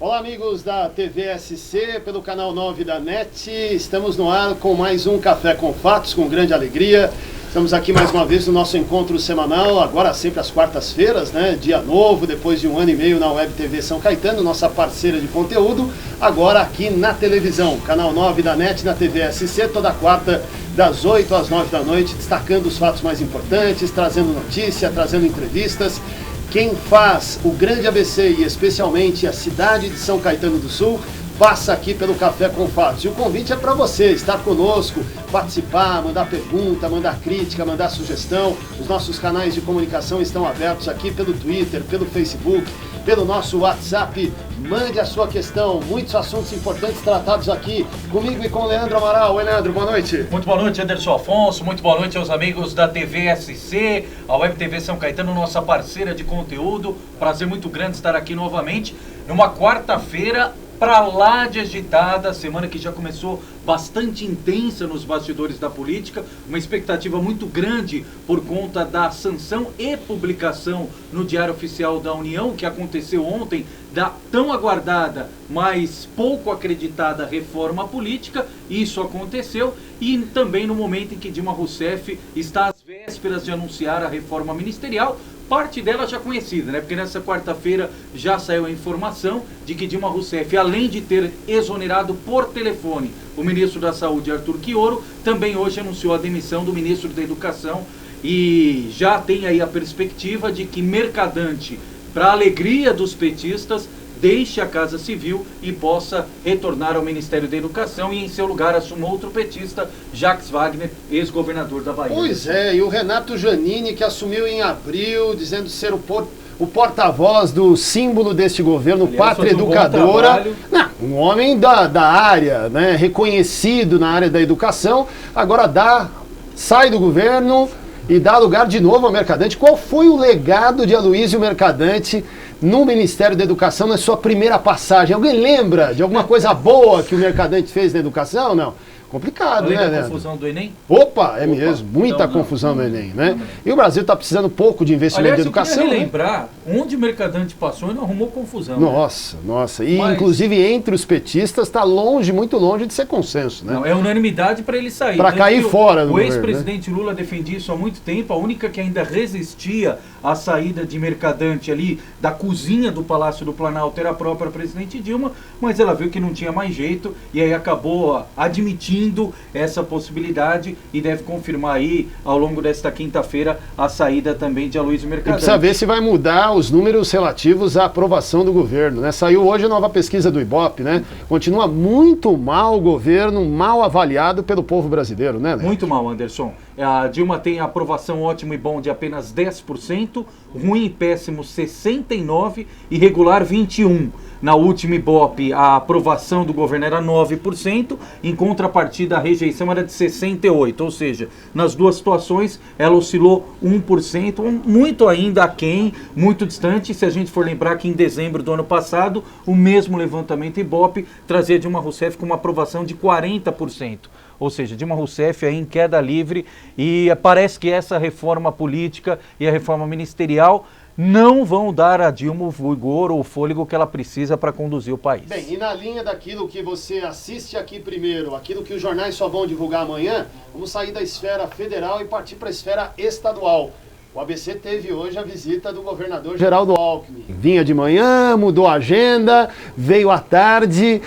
Olá, amigos da TV SC, pelo canal 9 da NET, estamos no ar com mais um Café com Fatos, com grande alegria. Estamos aqui mais uma vez no nosso encontro semanal, agora sempre às quartas-feiras, né? Dia novo, depois de 1 ano e meio na Web TV São Caetano, nossa parceira de conteúdo, agora aqui na televisão, canal 9 da NET, na TV SC, toda quarta, das 8 às 9 da noite, destacando os fatos mais importantes, trazendo notícia, trazendo entrevistas. Quem faz o grande ABC e especialmente a cidade de São Caetano do Sul, passa aqui pelo Café com Fatos. E o convite é para você estar conosco, participar, mandar pergunta, mandar crítica, mandar sugestão. Os nossos canais de comunicação estão abertos aqui pelo Twitter, pelo Facebook, pelo nosso WhatsApp. Mande a sua questão, muitos assuntos importantes tratados aqui comigo e com o Leandro Amaral. Oi, Leandro, boa noite. Muito boa noite, Anderson Afonso. Muito boa noite aos amigos da TV SC, a Web TV São Caetano, nossa parceira de conteúdo. Prazer muito grande estar aqui novamente numa quarta-feira para lá de agitada, semana que já começou bastante intensa nos bastidores da política, uma expectativa muito grande por conta da sanção e publicação no Diário Oficial da União, que aconteceu ontem, da tão aguardada, mas pouco acreditada reforma política. Isso aconteceu, e também no momento em que Dilma Rousseff está às vésperas de anunciar a reforma ministerial, parte dela já conhecida, né? Porque nessa quarta-feira já saiu a informação de que Dilma Rousseff, além de ter exonerado por telefone o ministro da Saúde, Arthur Quiorio, também hoje anunciou a demissão do ministro da Educação, e já tem aí a perspectiva de que Mercadante, para alegria dos petistas, deixe a Casa Civil e possa retornar ao Ministério da Educação, e em seu lugar assuma outro petista, Jacques Wagner, ex-governador da Bahia. Pois é, e o Renato Giannini, que assumiu em abril, dizendo ser o porta-voz do símbolo deste governo, aliás, Pátria Educadora. Não, um homem da área, né, reconhecido na área da educação, agora sai do governo e dá lugar de novo ao Mercadante. Qual foi o legado de Aloysio Mercadante no Ministério da Educação na sua primeira passagem? Alguém lembra de alguma coisa boa que o Mercadante fez na educação? Não. Complicado, além né, da confusão do Enem? Mesmo, muita confusão no Enem, né? E o Brasil está precisando pouco de investimento em educação. Eu queria relembrar, onde o Mercadante passou e não arrumou confusão. Nossa. E inclusive entre os petistas está longe, muito longe de ser consenso, né? Não, é unanimidade para ele sair. Para cair fora do governo, o ex-presidente Lula defendia isso há muito tempo. A única que ainda resistia à saída de Mercadante ali da cozinha do Palácio do Planalto era a própria presidente Dilma, mas ela viu que não tinha mais jeito e aí acabou admitindo essa possibilidade e deve confirmar aí ao longo desta quinta-feira a saída também de Aloysio Mercadante. Precisa ver se vai mudar os números relativos à aprovação do governo, né? Saiu hoje a nova pesquisa do Ibope, né? Continua muito mal o governo, mal avaliado pelo povo brasileiro, né, Léo? Muito mal, Anderson. A Dilma tem a aprovação ótimo e bom de apenas 10%, ruim e péssimo 69% e regular 21%. Na última Ibope, a aprovação do governo era 9%, em contrapartida a rejeição era de 68%, ou seja, nas duas situações ela oscilou 1%, muito ainda aquém, muito distante, se a gente for lembrar que em dezembro do ano passado, o mesmo levantamento Ibope trazia Dilma Rousseff com uma aprovação de 40%. Ou seja, Dilma Rousseff aí em queda livre, e parece que essa reforma política e a reforma ministerial não vão dar a Dilma o vigor ou o fôlego que ela precisa para conduzir o país. Bem, e na linha daquilo que você assiste aqui primeiro, aquilo que os jornais só vão divulgar amanhã, vamos sair da esfera federal e partir para a esfera estadual. O ABC teve hoje a visita do governador Geraldo Alckmin. Vinha de manhã, mudou a agenda, veio à tarde.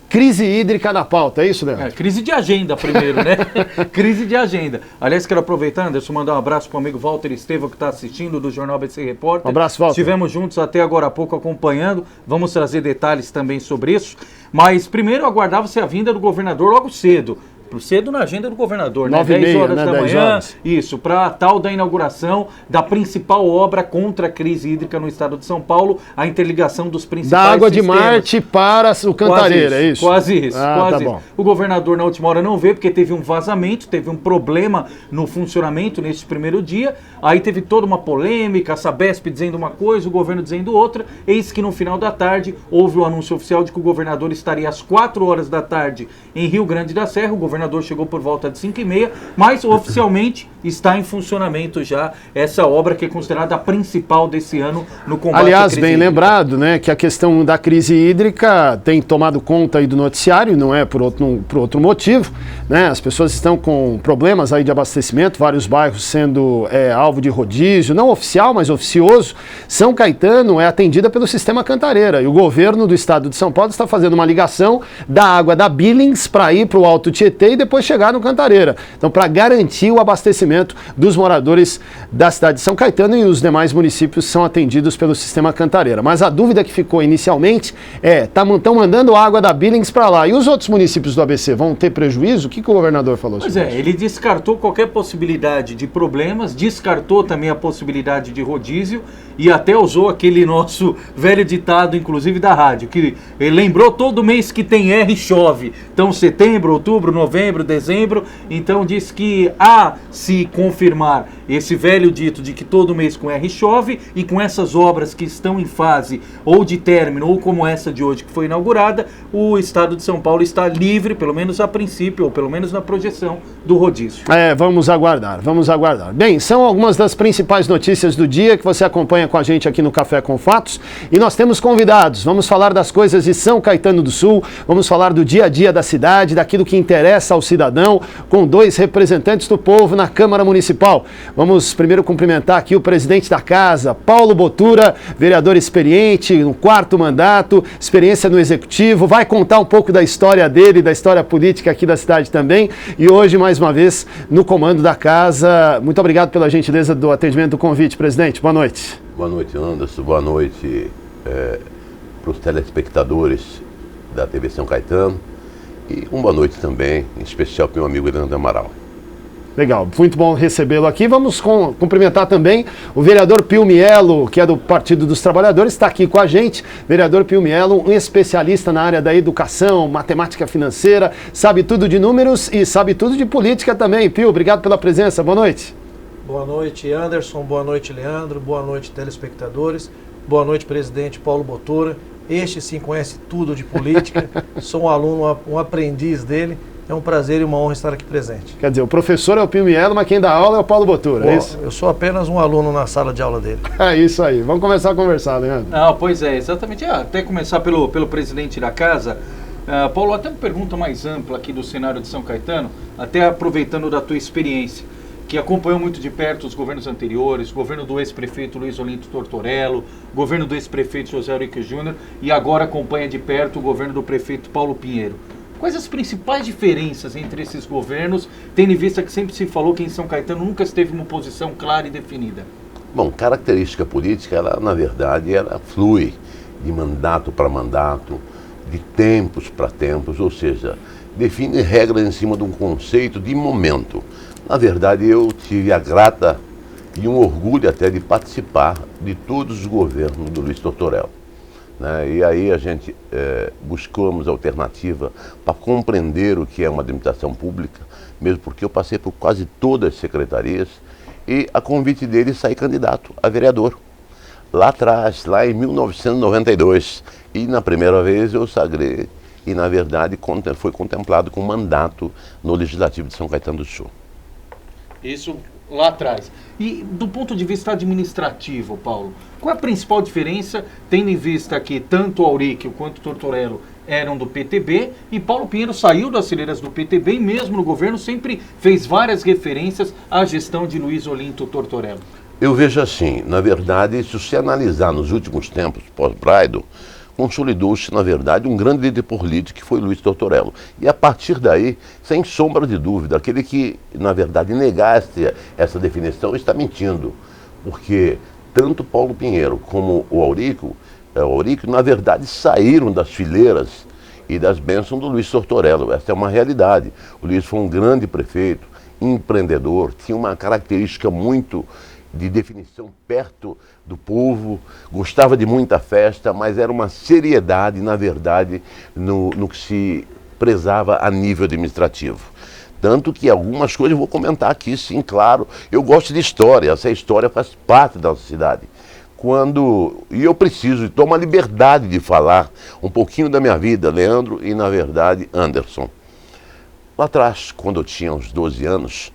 Crise hídrica na pauta, é isso, Leandro? Crise de agenda primeiro, né? Crise de agenda. Aliás, quero aproveitar, Anderson, mandar um abraço para o amigo Walter Estevão, que está assistindo do Jornal ABC Repórter. Um abraço, Walter. Estivemos juntos até agora há pouco acompanhando. Vamos trazer detalhes também sobre isso. Mas primeiro aguardava-se a vinda do governador logo cedo. cedo na agenda do governador, né? 9h30, 10 horas né? da 10 manhã, horas. isso, para a tal da inauguração da principal obra contra a crise hídrica no estado de São Paulo, a interligação dos principais Da Água de sistemas. Marte para o Cantareira, é isso? Quase isso, Ah, quase tá isso. bom. O governador na última hora não veio porque teve um vazamento, teve um problema no funcionamento nesse primeiro dia, aí teve toda uma polêmica, a Sabesp dizendo uma coisa, o governo dizendo outra, eis que no final da tarde houve o anúncio oficial de que o governador estaria às 4 horas da tarde em Rio Grande da Serra. O governador chegou por volta de 5h30, mas oficialmente está em funcionamento já essa obra que é considerada a principal desse ano no combate à Aliás, crise bem hídrica. lembrado, né, que a questão da crise hídrica tem tomado conta aí do noticiário, não é por outro motivo, né? As pessoas estão com problemas aí de abastecimento, vários bairros sendo alvo de rodízio, não oficial, mas oficioso. São Caetano é atendida pelo sistema Cantareira e o governo do estado de São Paulo está fazendo uma ligação da água da Billings para ir para o Alto Tietê e depois chegar no Cantareira. Então, para garantir o abastecimento dos moradores da cidade de São Caetano, e os demais municípios são atendidos pelo sistema Cantareira. Mas a dúvida que ficou inicialmente estão mandando água da Billings para lá. E os outros municípios do ABC vão ter prejuízo? O que o governador falou Pois sobre isso? ele descartou qualquer possibilidade de problemas, descartou também a possibilidade de rodízio e até usou aquele nosso velho ditado, inclusive da rádio, que ele lembrou todo mês que tem R chove. Então setembro, outubro, novembro, dezembro, então diz que se confirmar esse velho dito de que todo mês com R chove e com essas obras que estão em fase ou de término ou como essa de hoje que foi inaugurada, o estado de São Paulo está livre, pelo menos a princípio, ou pelo menos na projeção do rodízio. Vamos aguardar, vamos aguardar. Bem, são algumas das principais notícias do dia que você acompanha com a gente aqui no Café com Fatos e nós temos convidados. Vamos falar das coisas de São Caetano do Sul, vamos falar do dia a dia da cidade, daquilo que interessa ao cidadão, com 2 representantes do povo na Câmara Municipal. Vamos primeiro cumprimentar aqui o presidente da casa, Paulo Botura, vereador experiente, no 4º mandato, experiência no Executivo, vai contar um pouco da história dele, da história política aqui da cidade também, e hoje, mais uma vez, no comando da casa. Muito obrigado pela gentileza do atendimento do convite, presidente. Boa noite. Boa noite, Anderson. Boa noite para os telespectadores da TV São Caetano e uma boa noite também, em especial para o meu amigo Leandro Amaral. Legal, muito bom recebê-lo aqui. Vamos cumprimentar também o vereador Pio Mielo, que é do Partido dos Trabalhadores, está aqui com a gente. Vereador Pio Mielo, um especialista na área da educação, matemática financeira, sabe tudo de números e sabe tudo de política também. Pio, obrigado pela presença, boa noite. Boa noite, Anderson, boa noite, Leandro, boa noite, telespectadores, boa noite, presidente Paulo Botura. Este sim conhece tudo de política, sou um aluno, um aprendiz dele. É um prazer e uma honra estar aqui presente. Quer dizer, o professor é o Pio Mielo, mas quem dá aula é o Paulo Botura, é isso? Eu sou apenas um aluno na sala de aula dele. É isso aí. Vamos começar a conversar, Leandro. Não, pois é, exatamente. Até começar pelo presidente da casa. Paulo, até uma pergunta mais ampla aqui do cenário de São Caetano, até aproveitando da tua experiência, que acompanhou muito de perto os governos anteriores, o governo do ex-prefeito Luiz Olinto Tortorello, o governo do ex-prefeito José Eurico Júnior e agora acompanha de perto o governo do prefeito Paulo Pinheiro. Quais as principais diferenças entre esses governos, tendo em vista que sempre se falou que em São Caetano nunca esteve uma posição clara e definida? Bom, característica política, ela na verdade, ela flui de mandato para mandato, de tempos para tempos, ou seja, define regras em cima de um conceito de momento. Na verdade, eu tive a grata e um orgulho até de participar de todos os governos do Luiz Tortorello. E aí a gente buscamos alternativa para compreender o que é uma administração pública, mesmo porque eu passei por quase todas as secretarias e a convite dele saí candidato a vereador. Lá atrás, lá em 1992, e na primeira vez eu sagrei e na verdade foi contemplado com mandato no Legislativo de São Caetano do Sul. Isso lá atrás. E do ponto de vista administrativo, Paulo, qual é a principal diferença, tendo em vista que tanto o Auric quanto o Tortorello eram do PTB e Paulo Pinheiro saiu das fileiras do PTB e mesmo no governo sempre fez várias referências à gestão de Luiz Olinto Tortorello? Eu vejo assim, na verdade, se você analisar nos últimos tempos, pós-Braido, consolidou-se, na verdade, um grande líder político que foi Luiz Tortorello. E a partir daí, sem sombra de dúvida, aquele que, na verdade, negasse essa definição está mentindo. Porque tanto Paulo Pinheiro como o Aurico, na verdade, saíram das fileiras e das bênçãos do Luiz Tortorello. Essa é uma realidade. O Luiz foi um grande prefeito, empreendedor, tinha uma característica muito de definição perto do povo, gostava de muita festa, mas era uma seriedade, na verdade, no que se prezava a nível administrativo. Tanto que algumas coisas eu vou comentar aqui, sim, claro. Eu gosto de história, essa história faz parte da nossa cidade. E eu preciso, tomo a liberdade de falar um pouquinho da minha vida, Leandro, e na verdade, Anderson. Lá atrás, quando eu tinha uns 12 anos,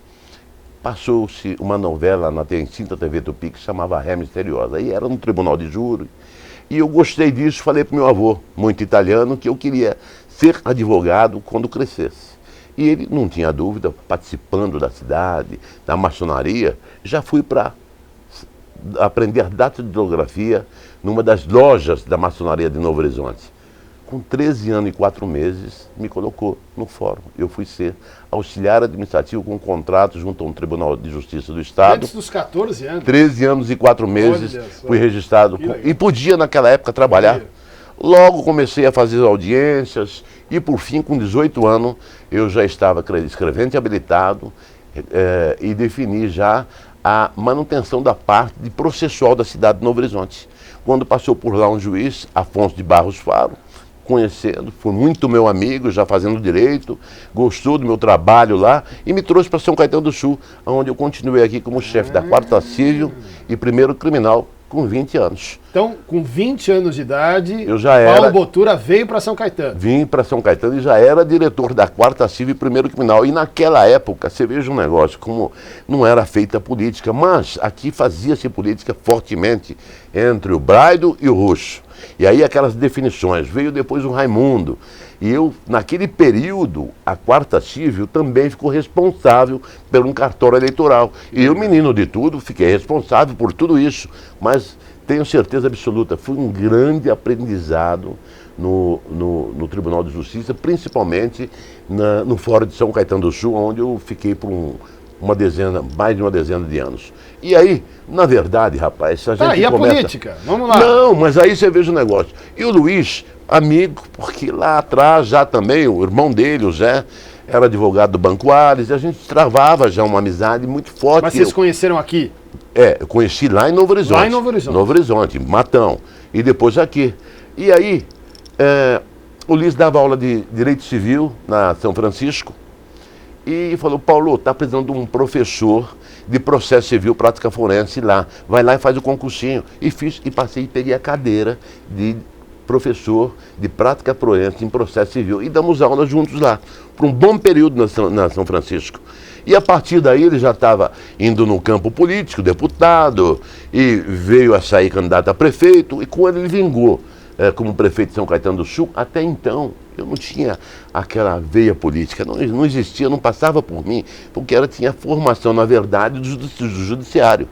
passou-se uma novela na extinta TV Tupi que chamava Ré Misteriosa. E era no tribunal de júri. E eu gostei disso, falei para o meu avô, muito italiano, que eu queria ser advogado quando crescesse. E ele não tinha dúvida, participando da cidade, da maçonaria, já fui para aprender datilografia numa das lojas da maçonaria de Novo Horizonte. Com 13 anos e 4 meses, me colocou no fórum. Eu fui ser auxiliar administrativo com contrato junto a um Tribunal de Justiça do Estado. Antes dos 14 anos? 13 anos e 4 meses, fui registrado e podia naquela época trabalhar. Logo comecei a fazer audiências e por fim, com 18 anos, eu já estava escrevente habilitado e defini já a manutenção da parte de processual da cidade de Novo Horizonte. Quando passou por lá um juiz, Afonso de Barros Faro, conhecendo, foi muito meu amigo, já fazendo direito, gostou do meu trabalho lá e me trouxe para São Caetano do Sul, onde eu continuei aqui como chefe da 4ª Civil e primeiro criminal com 20 anos. Então, com 20 anos de idade, Paulo Botura veio para São Caetano. Vim para São Caetano e já era diretor da 4ª Civil e primeiro criminal. E naquela época, você veja um negócio, como não era feita política, mas aqui fazia-se política fortemente entre o Braido e o Russo. E aí aquelas definições, veio depois o Raimundo. E eu, naquele período, a 4ª Civil também ficou responsável por um cartório eleitoral. E eu, menino de tudo, fiquei responsável por tudo isso. Mas tenho certeza absoluta, foi um grande aprendizado no Tribunal de Justiça, principalmente no Fórum de São Caetano do Sul, onde eu fiquei por mais de uma dezena de anos. E aí, na verdade, rapaz, se a gente e a política? Vamos lá. Não, mas aí você veja o negócio. E o Luiz, amigo, porque lá atrás já também, o irmão dele, o Zé, era advogado do Banco Ares, e a gente travava já uma amizade muito forte. Mas vocês se conheceram aqui? Eu conheci lá em Novo Horizonte. Lá em Novo Horizonte. Novo Horizonte, Matão. E depois aqui. E aí, o Luiz dava aula de Direito Civil na São Francisco e falou, Paulo, está precisando de um professor de processo civil, prática forense lá. Vai lá e faz o concursinho. E fiz, e passei e peguei a cadeira de professor de prática forense em processo civil. E damos aula juntos lá, por um bom período na São Francisco. E a partir daí ele já estava indo no campo político, deputado, e veio a sair candidato a prefeito, e quando ele vingou como prefeito de São Caetano do Sul, até então eu não tinha aquela veia política, não existia, não passava por mim, porque ela tinha formação, na verdade, do judiciário.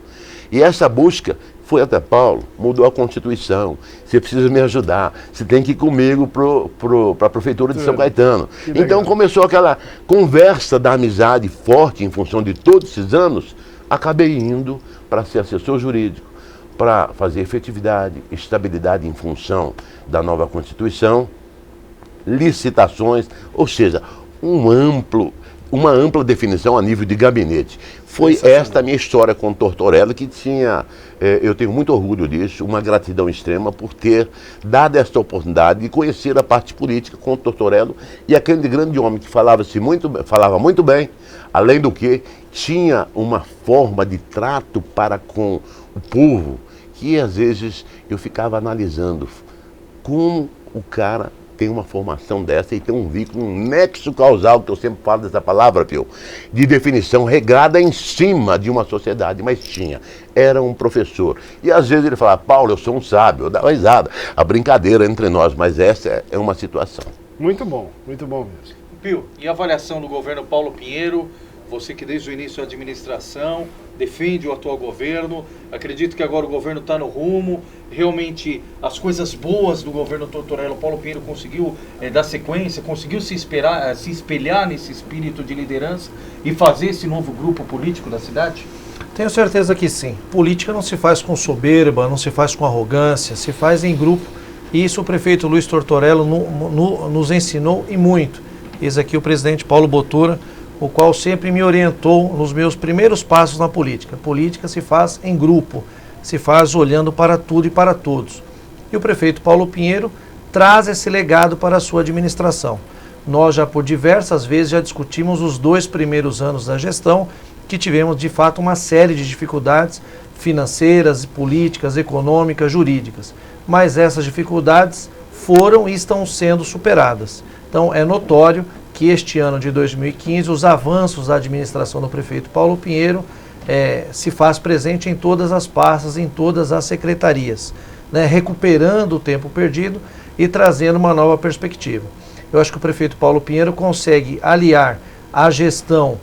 E essa busca foi até Paulo, mudou a Constituição, você precisa me ajudar, você tem que ir comigo para a Prefeitura de São Caetano. Então começou aquela conversa da amizade forte em função de todos esses anos, acabei indo para ser assessor jurídico, para fazer efetividade, estabilidade em função da nova Constituição, licitações, ou seja, uma ampla definição a nível de gabinete. Foi esta a minha história com o Tortorello, que tinha, eu tenho muito orgulho disso, uma gratidão extrema por ter dado esta oportunidade de conhecer a parte política com o Tortorello e aquele grande homem que falava muito bem, além do que tinha uma forma de trato para com o povo, que às vezes eu ficava analisando como o cara tem uma formação dessa e tem um vínculo, um nexo causal, que eu sempre falo dessa palavra, Pio, de definição regrada em cima de uma sociedade, mas tinha, era um professor. E às vezes ele falava, Paulo, eu sou um sábio, eu dava risada, a brincadeira entre nós, mas essa é uma situação. Muito bom mesmo. Pio, e a avaliação do governo Paulo Pinheiro, você que desde o início da administração defende o atual governo, acredito que agora o governo está no rumo, realmente as coisas boas do governo Tortorello, Paulo Pinheiro conseguiu dar sequência, conseguiu se espelhar nesse espírito de liderança e fazer esse novo grupo político da cidade? Tenho certeza que sim. Política não se faz com soberba, não se faz com arrogância, se faz em grupo E isso o prefeito Luiz Tortorello nos ensinou e muito. Eis aqui o presidente Paulo Botura, o qual sempre me orientou nos meus primeiros passos na política. A política se faz em grupo, se faz olhando para tudo e para todos. E o prefeito Paulo Pinheiro traz esse legado para a sua administração. Nós já por diversas vezes já discutimos os 2 primeiros anos da gestão, que tivemos de fato uma série de dificuldades financeiras, políticas, econômicas, jurídicas. Mas essas dificuldades foram e estão sendo superadas. Então é notório que este ano de 2015 os avanços da administração do prefeito Paulo Pinheiro se faz presente em todas as pastas, em todas as secretarias, né, recuperando o tempo perdido e trazendo uma nova perspectiva. Eu acho que o prefeito Paulo Pinheiro consegue aliar a gestão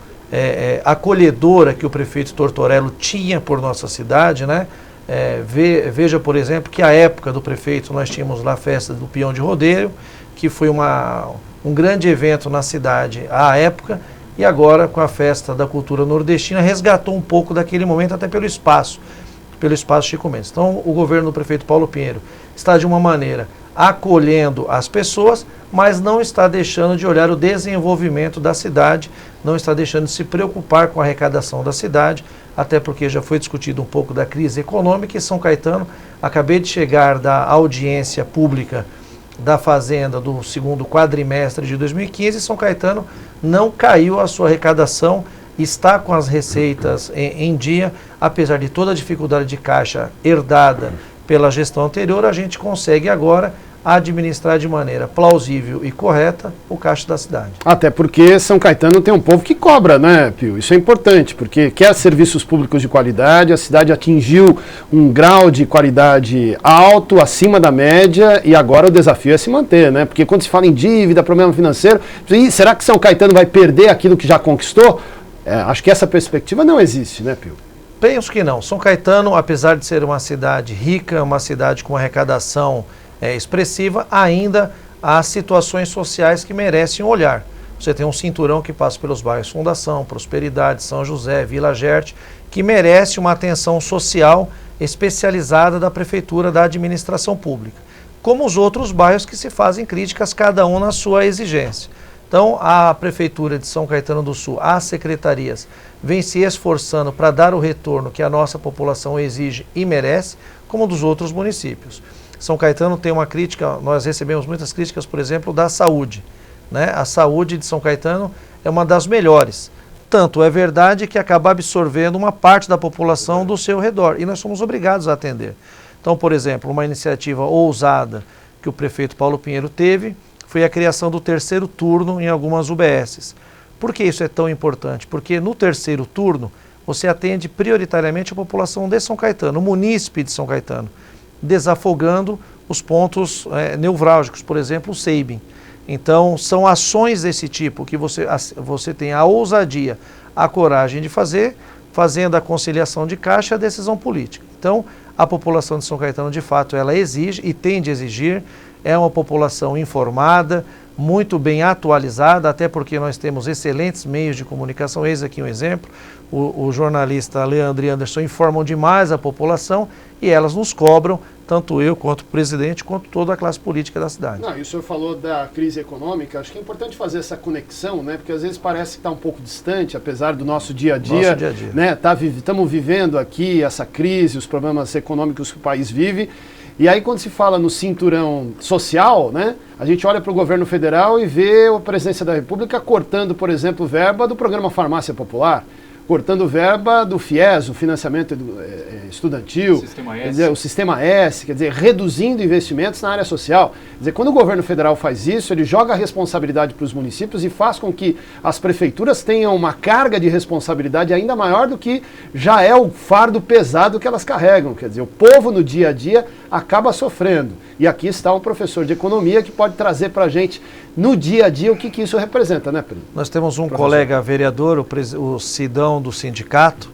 acolhedora que o prefeito Tortorello tinha por nossa cidade, né? Veja, por exemplo, que a época do prefeito nós tínhamos lá a festa do Peão de Rodeio, que foi um grande evento na cidade à época, e agora com a festa da cultura nordestina resgatou um pouco daquele momento até pelo espaço Chico Mendes. Então o governo do prefeito Paulo Pinheiro está de uma maneira acolhendo as pessoas, mas não está deixando de olhar o desenvolvimento da cidade, não está deixando de se preocupar com a arrecadação da cidade, até porque já foi discutido um pouco da crise econômica e São Caetano, acabei de chegar da audiência pública da Fazenda do segundo quadrimestre de 2015, São Caetano não caiu a sua arrecadação, está com as receitas em dia, apesar de toda a dificuldade de caixa herdada pela gestão anterior, a gente consegue agora administrar de maneira plausível e correta o caixa da cidade. Até porque São Caetano tem um povo que cobra, né, Pio? Isso é importante, porque quer serviços públicos de qualidade, a cidade atingiu um grau de qualidade alto, acima da média, e agora o desafio é se manter, né? Porque quando se fala em dívida, problema financeiro, será que São Caetano vai perder aquilo que já conquistou? Acho que essa perspectiva não existe, né, Pio? Penso que não. São Caetano, apesar de ser uma cidade rica, uma cidade com arrecadação expressiva, ainda há situações sociais que merecem um olhar. Você tem um cinturão que passa pelos bairros Fundação, Prosperidade, São José, Vila Gerte, que merece uma atenção social especializada da prefeitura, da administração pública, como os outros bairros que se fazem críticas, cada um na sua exigência. Então, a Prefeitura de São Caetano do Sul, as secretarias, vem se esforçando para dar o retorno que a nossa população exige e merece, como dos outros municípios. São Caetano tem uma crítica, nós recebemos muitas críticas, por exemplo, da saúde, né? A saúde de São Caetano é uma das melhores. Tanto é verdade que acaba absorvendo uma parte da população do seu redor, e nós somos obrigados a atender. Então, por exemplo, uma iniciativa ousada que o prefeito Paulo Pinheiro teve, foi a criação do 3º turno em algumas UBSs. Por que isso é tão importante? Porque no 3º turno você atende prioritariamente a população de São Caetano, o munícipe de São Caetano, desafogando os pontos nevrálgicos, por exemplo, o SEIBM. Então são ações desse tipo que você tem a ousadia, a coragem de fazer, fazendo a conciliação de caixa e a decisão política. Então a população de São Caetano de fato ela exige e tem de exigir. É uma população informada, muito bem atualizada, até porque nós temos excelentes meios de comunicação. Eis aqui um exemplo, o jornalista Leandro e Anderson informam demais a população e elas nos cobram, tanto eu quanto o presidente, quanto toda a classe política da cidade. Não, e o senhor falou da crise econômica, acho que é importante fazer essa conexão, né? Porque às vezes parece que está um pouco distante, apesar do nosso dia a dia. Né? Estamos vivendo aqui essa crise, os problemas econômicos que o país vive. E aí quando se fala no cinturão social, né, a gente olha para o governo federal e vê a presidência da República cortando, por exemplo, verba do programa Farmácia Popular, cortando verba do FIES, o financiamento estudantil, quer dizer, o Sistema S, quer dizer, reduzindo investimentos na área social. Quer dizer, quando o governo federal faz isso, ele joga a responsabilidade para os municípios e faz com que as prefeituras tenham uma carga de responsabilidade ainda maior do que já é o fardo pesado que elas carregam. Quer dizer, o povo no dia a dia acaba sofrendo. E aqui está um professor de economia que pode trazer para a gente no dia a dia o que isso representa, né, Pedro? Nós temos um colega vereador, o Sidão do sindicato,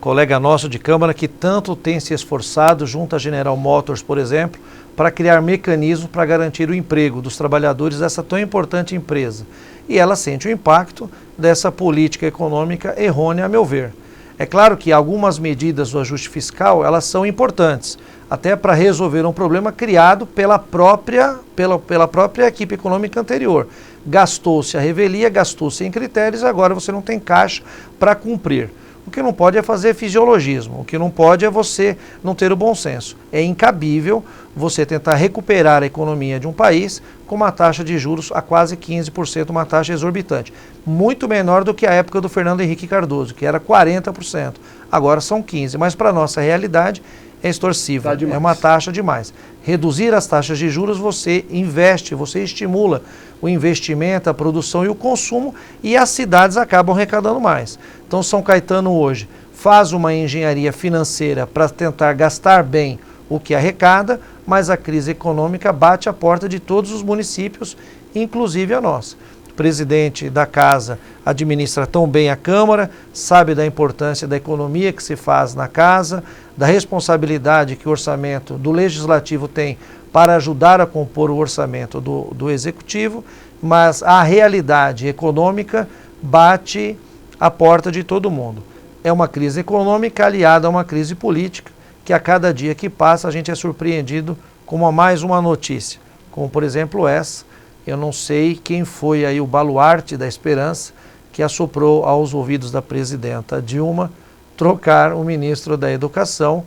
colega nosso de Câmara, que tanto tem se esforçado junto à General Motors, por exemplo, para criar mecanismos para garantir o emprego dos trabalhadores dessa tão importante empresa. E ela sente o impacto dessa política econômica errônea, a meu ver. É claro que algumas medidas do ajuste fiscal, elas são importantes. até para resolver um problema criado pela própria equipe econômica anterior. Gastou-se a revelia, gastou-se em critérios, agora você não tem caixa para cumprir. O que não pode é fazer fisiologismo, o que não pode é você não ter o bom senso. É incabível você tentar recuperar a economia de um país com uma taxa de juros a quase 15%, uma taxa exorbitante. Muito menor do que a época do Fernando Henrique Cardoso, que era 40%. Agora são 15%, mas para a nossa realidade é extorsiva, é uma taxa demais. Reduzir as taxas de juros, você investe, você estimula o investimento, a produção e o consumo, e as cidades acabam arrecadando mais. Então São Caetano hoje faz uma engenharia financeira para tentar gastar bem o que arrecada, mas a crise econômica bate a porta de todos os municípios, inclusive a nossa. O presidente da casa administra tão bem a Câmara, sabe da importância da economia que se faz na casa, da responsabilidade que o orçamento do Legislativo tem para ajudar a compor o orçamento do Executivo, mas a realidade econômica bate a porta de todo mundo. É uma crise econômica aliada a uma crise política, que a cada dia que passa a gente é surpreendido com mais uma notícia, como por exemplo essa. Eu não sei quem foi aí o baluarte da esperança que assoprou aos ouvidos da presidenta Dilma trocar o ministro da Educação,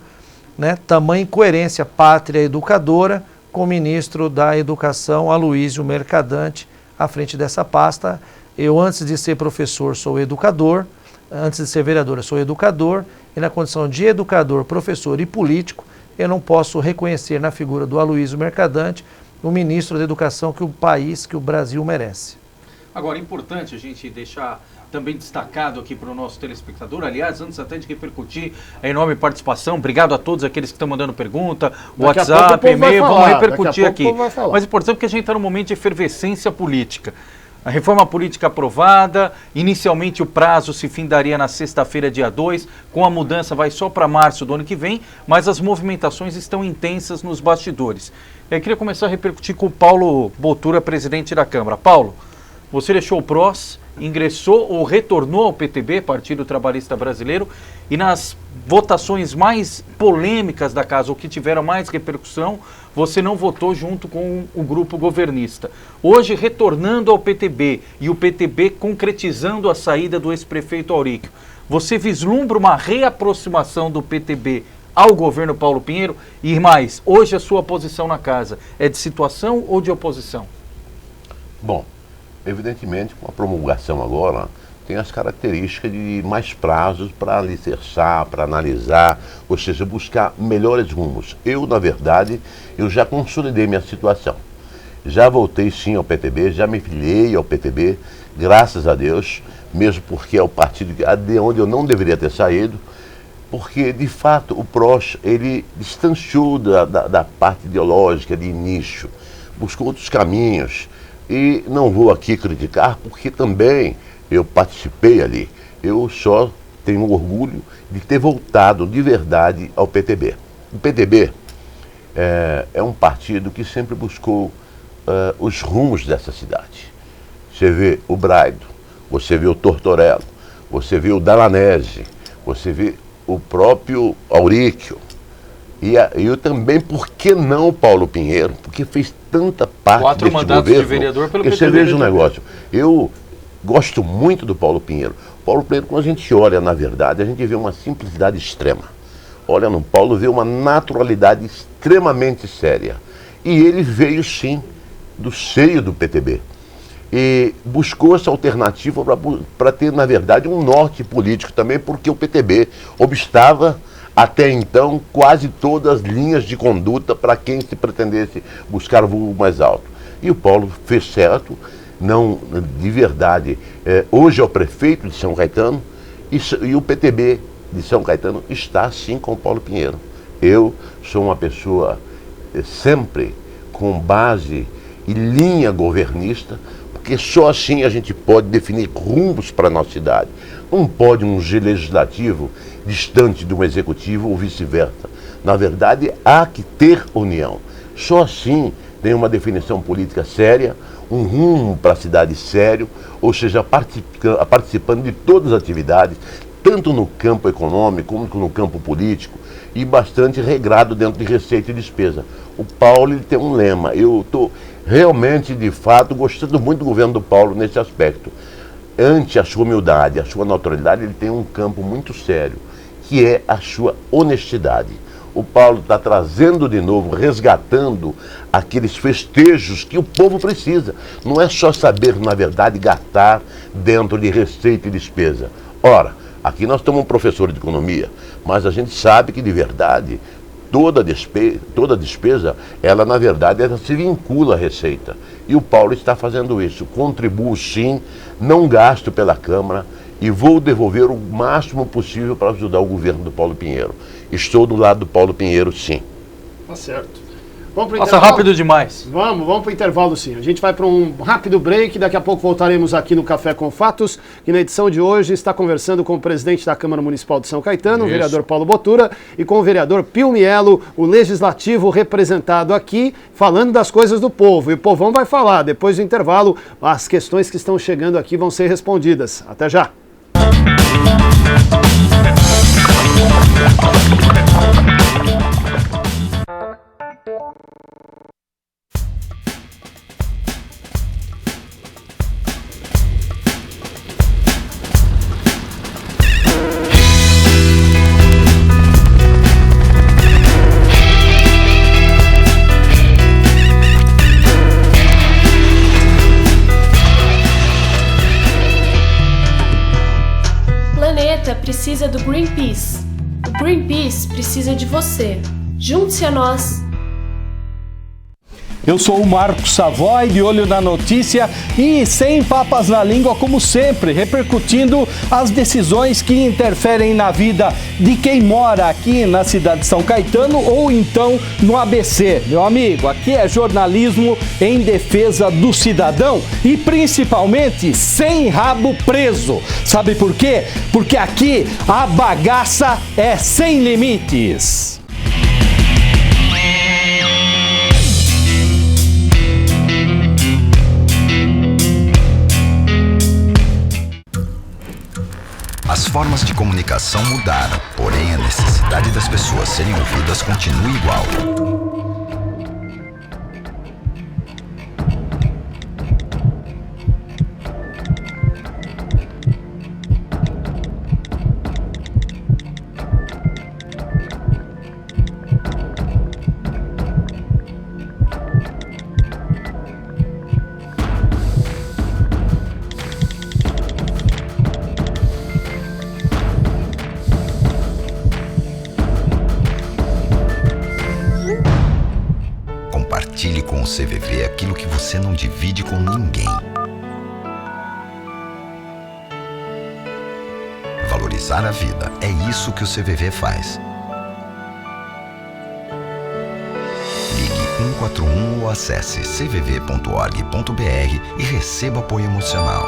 né? Tamanha incoerência, pátria educadora, com o ministro da Educação, Aloysio Mercadante, à frente dessa pasta. Eu, antes de ser professor, sou educador, antes de ser vereador, eu sou educador, e na condição de educador, professor e político, eu não posso reconhecer na figura do Aloysio Mercadante o ministro da Educação que o país, que o Brasil merece. Agora, é importante a gente deixar também destacado aqui para o nosso telespectador, aliás, antes até de repercutir a enorme participação, obrigado a todos aqueles que estão mandando pergunta, WhatsApp, e-mail, vamos repercutir aqui. Mas é importante porque a gente está num momento de efervescência política. A reforma política aprovada, inicialmente o prazo se findaria na sexta-feira, dia 2, com a mudança vai só para março do ano que vem, mas as movimentações estão intensas nos bastidores. Eu queria começar a repercutir com o Paulo Botura, presidente da Câmara. Paulo, você deixou o PROS, ingressou ou retornou ao PTB, Partido Trabalhista Brasileiro, e nas votações mais polêmicas da casa, ou que tiveram mais repercussão, você não votou junto com o grupo governista. Hoje, retornando ao PTB e o PTB concretizando a saída do ex-prefeito Auríquio, você vislumbra uma reaproximação do PTB ao governo Paulo Pinheiro? E mais, hoje a sua posição na casa é de situação ou de oposição? Bom, evidentemente, com a promulgação agora, tem as características de mais prazos para alicerçar, para analisar, ou seja, buscar melhores rumos. Eu, na verdade, eu já consolidei minha situação. Já voltei sim ao PTB, já me filiei ao PTB, graças a Deus, mesmo porque é o partido de onde eu não deveria ter saído, porque, de fato, o PROS, ele distanciou da parte ideológica de início, buscou outros caminhos. E não vou aqui criticar, porque também eu participei ali. Eu só tenho orgulho de ter voltado de verdade ao PTB. O PTB é um partido que sempre buscou os rumos dessa cidade. Você vê o Braido, você vê o Tortorello, você vê o Dalanese, você vê o próprio Auríquio. E eu também, por que não o Paulo Pinheiro? Porque fez tanta parte 4 desse mandatos governo. De vereador pelo PTB. Você veja um negócio. Eu gosto muito do Paulo Pinheiro. Paulo Pinheiro, quando a gente olha, na verdade, a gente vê uma simplicidade extrema. Olha no Paulo, vê uma naturalidade extremamente séria. E ele veio, sim, do seio do PTB. E buscou essa alternativa para ter, na verdade, um norte político também, porque o PTB obstava até então quase todas as linhas de conduta para quem se pretendesse buscar voo mais alto. E o Paulo fez certo, não de verdade. Hoje é o prefeito de São Caetano e o PTB de São Caetano está sim com o Paulo Pinheiro. Eu sou uma pessoa sempre com base e linha governista, porque só assim a gente pode definir rumos para a nossa cidade. Não pode um legislativo distante de um executivo ou vice-versa. Na verdade, há que ter união. Só assim tem uma definição política séria, um rumo para a cidade sério, ou seja, participando de todas as atividades, tanto no campo econômico como no campo político. e bastante regrado dentro de receita e despesa. O Paulo, ele tem um lema. Eu estou realmente, de fato, gostando muito do governo do Paulo nesse aspecto. Ante a sua humildade, a sua naturalidade, ele tem um campo muito sério, que é a sua honestidade. O Paulo está trazendo de novo, resgatando aqueles festejos que o povo precisa. Não é só saber, na verdade, gastar dentro de receita e despesa. Ora, aqui nós temos um professor de economia, mas a gente sabe que, de verdade, toda despesa, ela, na verdade, ela se vincula à receita. E o Paulo está fazendo isso. Contribuo, sim, não gasto pela Câmara, e vou devolver o máximo possível para ajudar o governo do Paulo Pinheiro. Estou do lado do Paulo Pinheiro, sim. Tá certo. Vamos pro Passa intervalo? rápido demais. Vamos para o intervalo, sim. A gente vai para um rápido break, daqui a pouco voltaremos aqui no Café com Fatos, que na edição de hoje está conversando com o presidente da Câmara Municipal de São Caetano, o vereador Paulo Botura, e com o vereador Pio Mielo, o legislativo representado aqui, falando das coisas do povo. E o povão vai falar, depois do intervalo, as questões que estão chegando aqui vão ser respondidas. Até já! Precisa do Greenpeace. O Greenpeace precisa de você. Junte-se a nós. Eu sou o Marcos Savoy, de olho na notícia e sem papas na língua, como sempre, repercutindo as decisões que interferem na vida de quem mora aqui na cidade de São Caetano ou então no ABC. Meu amigo, aqui é jornalismo em defesa do cidadão e principalmente sem rabo preso. Sabe por quê? Porque aqui a bagaça é sem limites. As formas de comunicação mudaram, porém a necessidade das pessoas serem ouvidas continua igual. Compartilhe com o CVV aquilo que você não divide com ninguém. Valorizar a vida, é isso que o CVV faz. Ligue 141 ou acesse cvv.org.br e receba apoio emocional.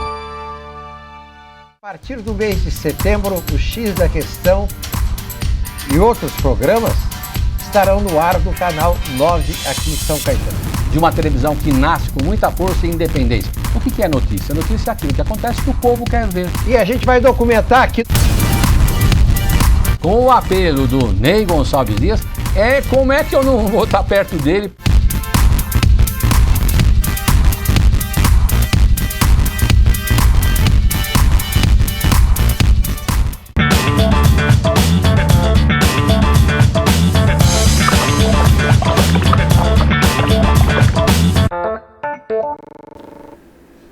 A partir do mês de setembro, o X da Questão e outros programas estarão no ar do canal 9 aqui em São Caetano. De uma televisão que nasce com muita força e independência. O que é notícia? A notícia é aquilo que acontece que o povo quer ver. E a gente vai documentar aqui. Com o apelo do Ney Gonçalves Dias, como é que eu não vou estar perto dele?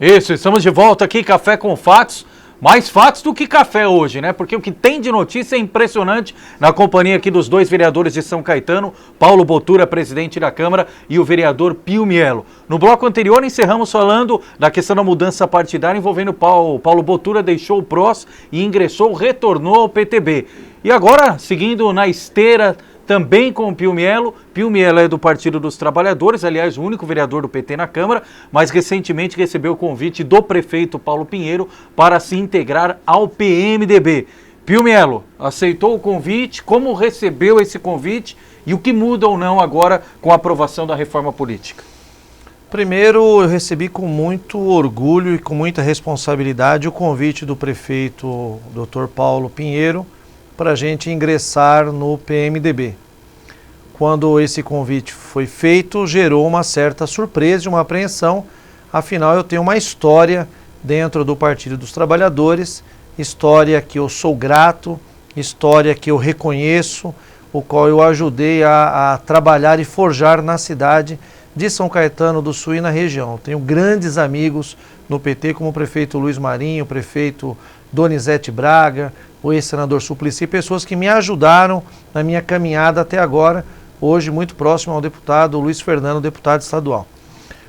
Isso, estamos de volta aqui, Café com Fatos. Mais fatos do que café hoje, né? Porque o que tem de notícia é impressionante na companhia aqui dos dois vereadores de São Caetano, Paulo Botura, presidente da Câmara, e o vereador Pio Mielo. No bloco anterior encerramos falando da questão da mudança partidária envolvendo Paulo Botura, deixou o PROS e retornou ao PTB. E agora, seguindo na esteira também com o Pio Mielo. Pio Mielo é do Partido dos Trabalhadores, aliás, o único vereador do PT na Câmara, mas recentemente recebeu o convite do prefeito Paulo Pinheiro para se integrar ao PMDB. Pio Mielo aceitou o convite, como recebeu esse convite e o que muda ou não agora com a aprovação da reforma política? Primeiro, eu recebi com muito orgulho e com muita responsabilidade o convite do prefeito Dr. Paulo Pinheiro para a gente ingressar no PMDB. Quando esse convite foi feito, gerou uma certa surpresa, uma apreensão, afinal eu tenho uma história dentro do Partido dos Trabalhadores, história que eu sou grato, história que eu reconheço, o qual eu ajudei a trabalhar e forjar na cidade de São Caetano do Sul e na região. Tenho grandes amigos no PT, como o prefeito Luiz Marinho, o prefeito Donizete Braga, o ex-senador Suplicy, pessoas que me ajudaram na minha caminhada até agora, hoje muito próximo ao deputado Luiz Fernando, deputado estadual.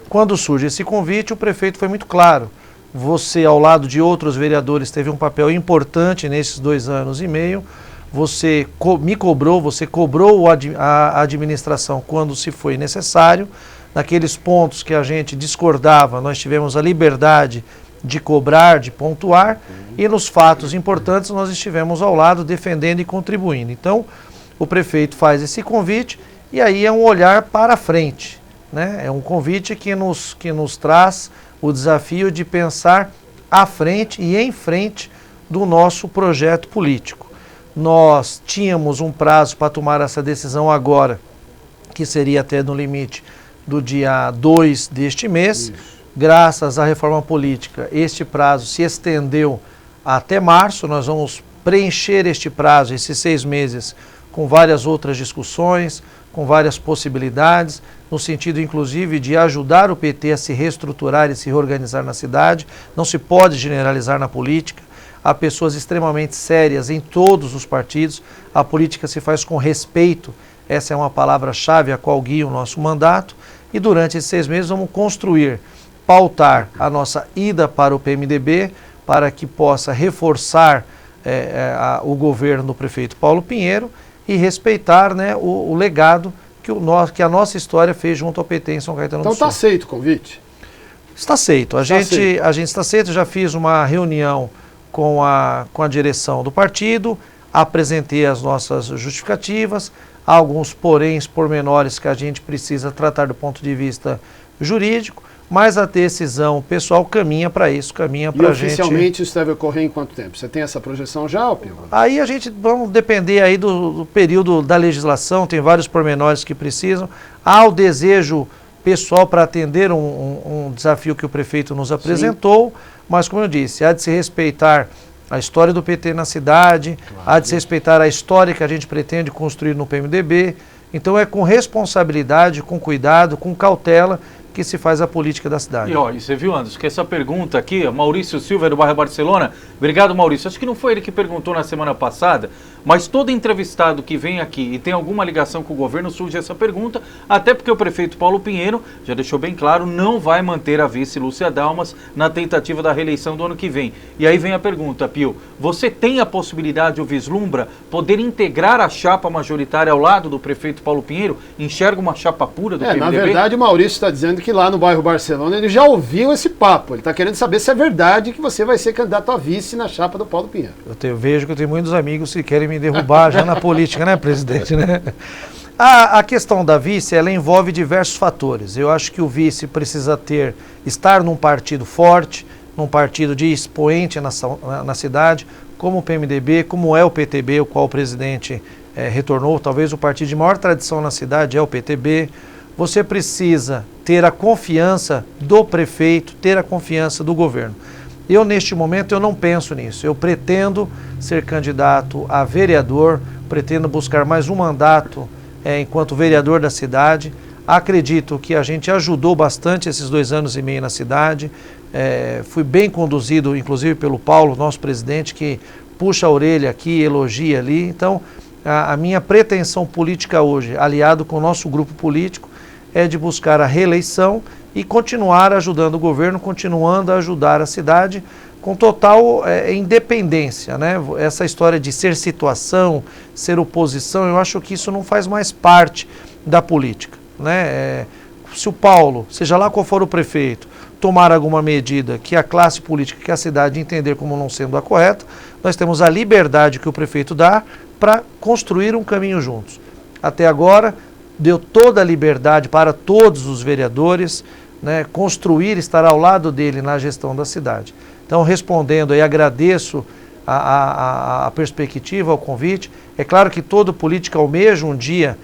Quando surge esse convite, o prefeito foi muito claro. Você, ao lado de outros vereadores, teve um papel importante nesses 2 anos e meio. Você me cobrou, você cobrou a administração quando se foi necessário. Naqueles pontos que a gente discordava, nós tivemos a liberdade de cobrar, de pontuar, e nos fatos importantes nós estivemos ao lado defendendo e contribuindo. Então, o prefeito faz esse convite e aí é um olhar para frente, né? É um convite que nos traz o desafio de pensar à frente e em frente do nosso projeto político. Nós tínhamos um prazo para tomar essa decisão agora, que seria até no limite do dia 2 deste mês. Isso. Graças à reforma política, este prazo se estendeu até março. Nós vamos preencher este prazo, esses 6 meses, com várias outras discussões, com várias possibilidades, no sentido inclusive de ajudar o PT a se reestruturar e se reorganizar na cidade. Não se pode generalizar na política. Há pessoas extremamente sérias em todos os partidos. A política se faz com respeito. Essa é uma palavra-chave a qual guia o nosso mandato. E durante esses 6 meses vamos construir, pautar a nossa ida para o PMDB, para que possa reforçar o governo do prefeito Paulo Pinheiro e respeitar, né, o legado que a nossa história fez junto ao PT em São Caetano do Sul. Então está aceito o convite? Está aceito. A gente está aceito. Já fiz uma reunião com a direção do partido, apresentei as nossas justificativas, há alguns poréns pormenores que a gente precisa tratar do ponto de vista jurídico, mas a decisão pessoal caminha para isso, caminha para a gente... E oficialmente isso deve ocorrer em quanto tempo? Você tem essa projeção já, Piva? Aí a gente, vamos depender aí do período da legislação, tem vários pormenores que precisam. Há o desejo pessoal para atender um desafio que o prefeito nos apresentou, sim, mas como eu disse, há de se respeitar a história do PT na cidade, claro, há de se respeitar a história que a gente pretende construir no PMDB. Então é com responsabilidade, com cuidado, com cautela que se faz a política da cidade. E você viu, Anderson, que essa pergunta aqui, Maurício Silva do bairro Barcelona, obrigado, Maurício, acho que não foi ele que perguntou na semana passada, mas todo entrevistado que vem aqui e tem alguma ligação com o governo surge essa pergunta, até porque o prefeito Paulo Pinheiro já deixou bem claro, não vai manter a vice Lúcia Dalmas na tentativa da reeleição do ano que vem. E aí vem a pergunta, Pio, você tem a possibilidade ou vislumbra poder integrar a chapa majoritária ao lado do prefeito Paulo Pinheiro? Enxerga uma chapa pura do PMDB? Na verdade o Maurício está dizendo que lá no bairro Barcelona ele já ouviu esse papo, ele está querendo saber se é verdade que você vai ser candidato a vice na chapa do Paulo Pinheiro. Eu vejo que eu tenho muitos amigos que querem me derrubar já na política, né, presidente? Né? A questão da vice, ela envolve diversos fatores. Eu acho que o vice precisa estar num partido forte, num partido de expoente na cidade, como o PMDB, como é o PTB, o qual o presidente retornou. Talvez o partido de maior tradição na cidade é o PTB. Você precisa ter a confiança do prefeito, ter a confiança do governo. Eu, neste momento, eu não penso nisso. Eu pretendo ser candidato a vereador, pretendo buscar mais um mandato enquanto vereador da cidade. Acredito que a gente ajudou bastante esses 2 anos e meio na cidade. Fui bem conduzido, inclusive, pelo Paulo, nosso presidente, que puxa a orelha aqui, elogia ali. Então, a minha pretensão política hoje, aliado com o nosso grupo político, é de buscar a reeleição e continuar ajudando o governo, continuando a ajudar a cidade com total independência, né? Essa história de ser situação, ser oposição, eu acho que isso não faz mais parte da política, né? Se o Paulo, seja lá qual for o prefeito, tomar alguma medida que a classe política, que a cidade entender como não sendo a correta, nós temos a liberdade que o prefeito dá para construir um caminho juntos. Até agora, deu toda a liberdade para todos os vereadores, né, construir, estar ao lado dele na gestão da cidade. Então, respondendo aí, agradeço a perspectiva, ao convite. É claro que todo político almeja um dia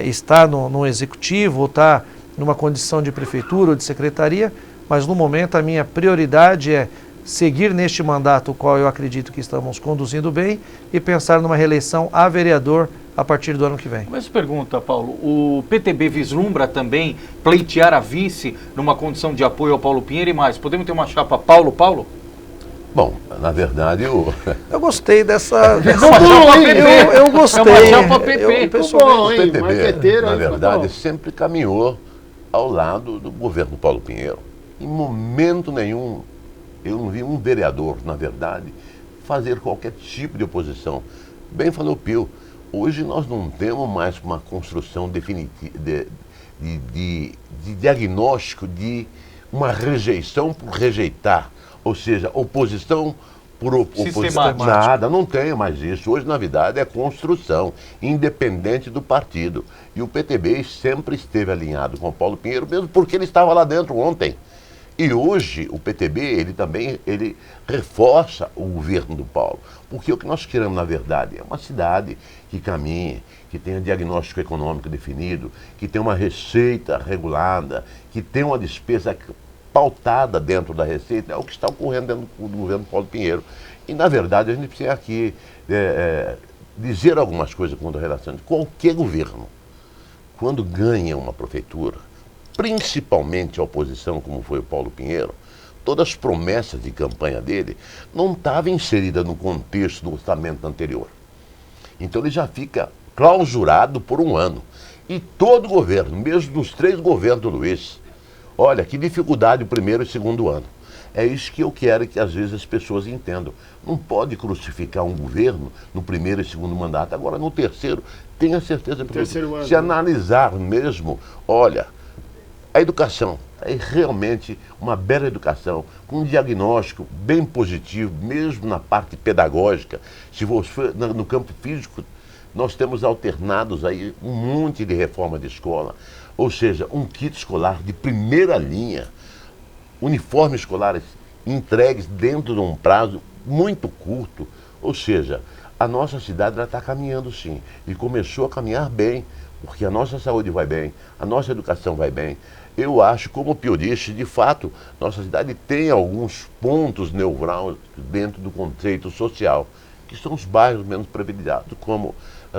estar no executivo, ou estar numa condição de prefeitura ou de secretaria, mas no momento a minha prioridade é seguir neste mandato, o qual eu acredito que estamos conduzindo bem, e pensar numa reeleição a vereador a partir do ano que vem. Mas pergunta, Paulo, o PTB vislumbra também pleitear a vice numa condição de apoio ao Paulo Pinheiro e mais? Podemos ter uma chapa Paulo? Bom, na verdade, eu gostei dessa... Eu gostei. É uma chapa PP. O PTB, na verdade, sempre caminhou ao lado do governo Paulo Pinheiro. Em momento nenhum, eu não vi um vereador, na verdade, fazer qualquer tipo de oposição. Bem falou o Pio, hoje nós não temos mais uma construção definitiva de diagnóstico de uma rejeição por rejeitar. Ou seja, oposição por oposição. Nada, não tem mais isso. Hoje, na verdade, é construção, independente do partido. E o PTB sempre esteve alinhado com o Paulo Pinheiro, mesmo porque ele estava lá dentro ontem. E hoje, o PTB, ele reforça o governo do Paulo. Porque o que nós queremos, na verdade, é uma cidade que caminhe, que tenha diagnóstico econômico definido, que tenha uma receita regulada, que tenha uma despesa pautada dentro da receita. É o que está ocorrendo dentro do governo Paulo Pinheiro. E, na verdade, a gente precisa aqui dizer algumas coisas quanto à relação de qualquer governo. Quando ganha uma prefeitura, principalmente a oposição, como foi o Paulo Pinheiro, todas as promessas de campanha dele não estavam inseridas no contexto do orçamento anterior. Então ele já fica clausurado por um ano. E todo governo, mesmo nos 3 governos do Luiz, olha, que dificuldade o primeiro e segundo ano. É isso que eu quero que às vezes as pessoas entendam. Não pode crucificar um governo no primeiro e segundo mandato. Agora no terceiro, tenha certeza, se analisar mesmo, olha, a educação é realmente uma bela educação, com um diagnóstico bem positivo, mesmo na parte pedagógica. Se você no campo físico, nós temos alternados aí um monte de reforma de escola, ou seja, um kit escolar de primeira linha, uniformes escolares entregues dentro de um prazo muito curto, ou seja, a nossa cidade está caminhando sim, e começou a caminhar bem, porque a nossa saúde vai bem, a nossa educação vai bem. Eu acho, como piorista, de fato, nossa cidade tem alguns pontos neurálgicos dentro do conceito social, que são os bairros menos privilegiados, como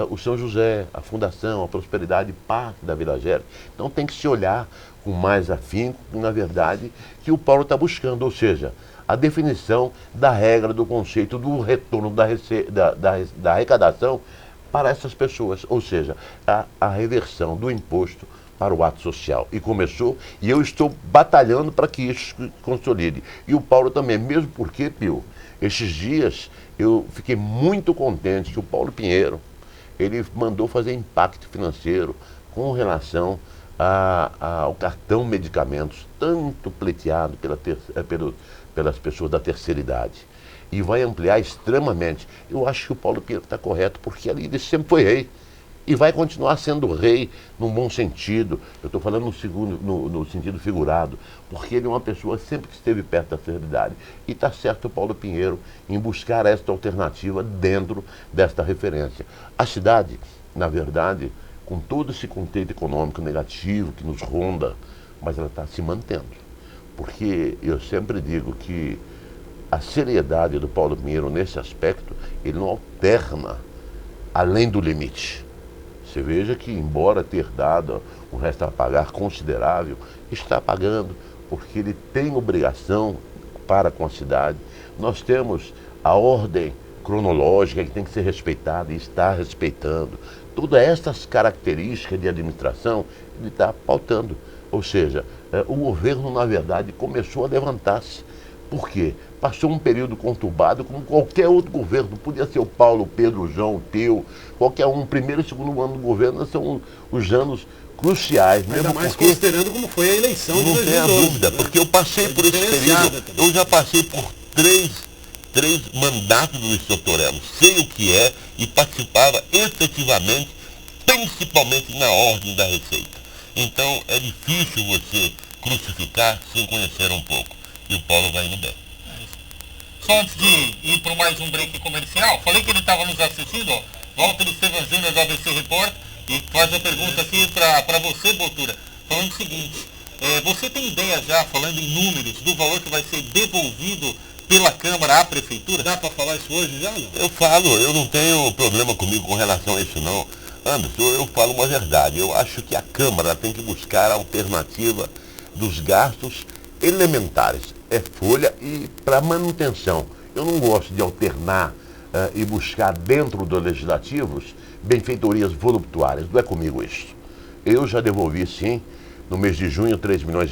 o São José, a Fundação, a Prosperidade, parte da Vila Gélia. Então tem que se olhar com mais afinco, na verdade, que o Paulo está buscando, ou seja, a definição da regra do conceito do retorno da arrecadação para essas pessoas, ou seja, a reversão do imposto para o ato social. E começou, e eu estou batalhando para que isso consolide. E o Paulo também, mesmo porque, Pio, esses dias eu fiquei muito contente que o Paulo Pinheiro, ele mandou fazer impacto financeiro com relação ao cartão medicamentos, tanto pleiteado pelas pessoas da terceira idade. E vai ampliar extremamente. Eu acho que o Paulo Pinheiro está correto, porque ali ele sempre foi rei. E vai continuar sendo rei num bom sentido. Eu estou falando no sentido figurado, porque ele é uma pessoa sempre que esteve perto da terceira idade. E está certo o Paulo Pinheiro em buscar esta alternativa dentro desta referência. A cidade, na verdade, com todo esse contexto econômico negativo que nos ronda, mas ela está se mantendo. Porque eu sempre digo que a seriedade do Paulo Pinheiro nesse aspecto, ele não alterna além do limite. Você veja que, embora ter dado um resto a pagar considerável, está pagando, porque ele tem obrigação para com a cidade. Nós temos a ordem cronológica que tem que ser respeitada e está respeitando. Todas essas características de administração, ele está pautando. Ou seja, o governo, na verdade, começou a levantar-se. Por quê? Passou um período conturbado, como qualquer outro governo. Podia ser o Paulo, o Pedro, o João, o Teu, qualquer um. Primeiro e segundo ano do governo são os anos cruciais. Ainda mais considerando como foi a eleição de 2012. Não tenha dúvida, porque eu passei por esse período. Eu já passei por três mandatos do Luiz Tortorello. Sei o que é e participava efetivamente, principalmente na ordem da Receita. Então é difícil você crucificar sem conhecer um pouco. E o Paulo vai indo bem. Só antes de ir para mais um break comercial, falei que ele estava nos assistindo, ó. Walter Estevan Júnior do ABC Report, e faz a pergunta aqui para você, Botura, falando o seguinte, você tem ideia já, falando em números, do valor que vai ser devolvido pela Câmara à Prefeitura? Dá para falar isso hoje já, não? Eu falo, eu não tenho problema comigo com relação a isso não. Anderson, eu falo uma verdade, eu acho que a Câmara tem que buscar a alternativa dos gastos elementares, folha e para manutenção. Eu não gosto de alternar e buscar dentro dos legislativos benfeitorias voluptuárias, não é comigo isso. Eu já devolvi sim, no mês de junho, 3,5 milhões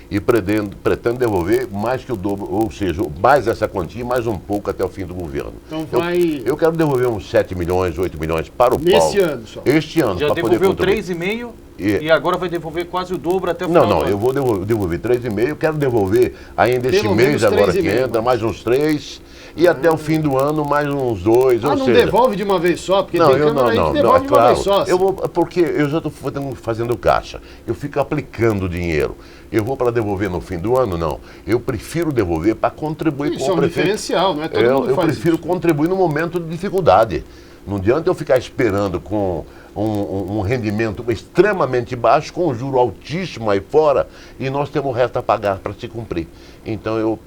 e pretendo devolver mais que o dobro, ou seja, mais essa quantia, mais um pouco até o fim do governo. Então vai... Eu quero devolver uns 7 milhões, 8 milhões para o Paulo. Nesse ano só? Este ano. Já devolveu 3,5 e agora vai devolver quase o dobro até o final do ano. Não, eu vou devolver 3,5, quero devolver ainda este mês agora que entra, mais uns 3... E até o fim do ano, mais uns 2, ou não seja... devolve de uma vez só? Porque tem câmara aí que devolve de uma vez só. Porque eu já estou fazendo caixa. Eu fico aplicando dinheiro. Eu vou para devolver no fim do ano? Não. Eu prefiro devolver para contribuir com o prefeito. Isso é um diferencial, não é todo mundo faz isso. Eu prefiro contribuir no momento de dificuldade. Não adianta eu ficar esperando com um rendimento extremamente baixo, com um juro altíssimo aí fora, e nós temos o resto a pagar para se cumprir. Então eu,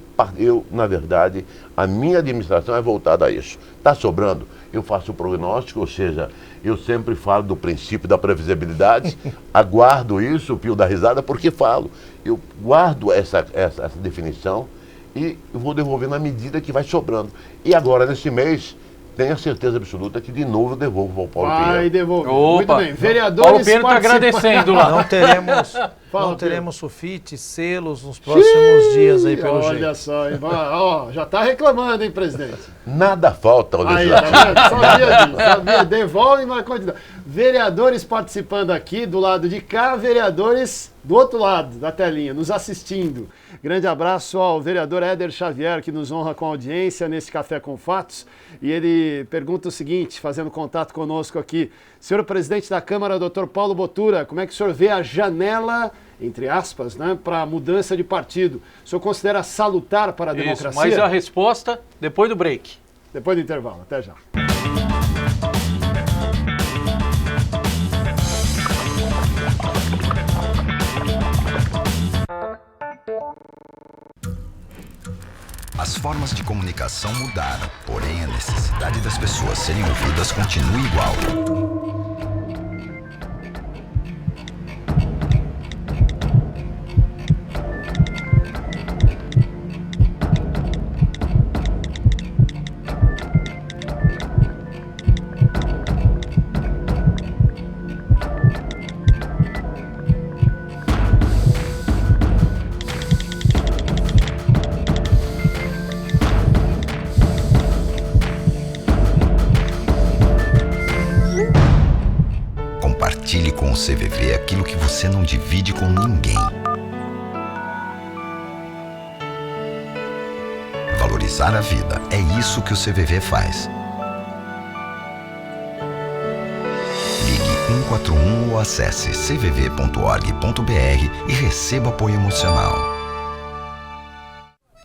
na verdade, a minha administração é voltada a isso. Está sobrando, eu faço o prognóstico, ou seja, eu sempre falo do princípio da previsibilidade, aguardo isso, o Pio da risada, porque falo. Eu guardo essa definição e vou devolver na medida que vai sobrando. E agora, nesse mês, tenho a certeza absoluta que de novo eu devolvo ao Paulo Pinheiro. Vai devolver. Opa. Muito bem. Vereadores Paulo Pinheiro está agradecendo lá. Não teremos sulfite, selos nos próximos dias aí pelo jeito. Olha só, já está reclamando, hein, presidente? Nada falta ao legislativo. Sabia, devolve uma quantidade. Vereadores participando aqui, do lado de cá, vereadores do outro lado da telinha, nos assistindo. Grande abraço ao vereador Éder Xavier, que nos honra com a audiência nesse Café com Fatos. E ele pergunta o seguinte, fazendo contato conosco aqui. Senhor presidente da Câmara, doutor Paulo Botura, como é que o senhor vê a janela, entre aspas, né, para a mudança de partido? O senhor considera salutar para a democracia? Mas a resposta depois do break. Depois do intervalo. Até já. As formas de comunicação mudaram, porém a necessidade das pessoas serem ouvidas continua igual. Compartilhe com o CVV aquilo que você não divide com ninguém. Valorizar a vida, é isso que o CVV faz. Ligue 141 ou acesse cvv.org.br e receba apoio emocional.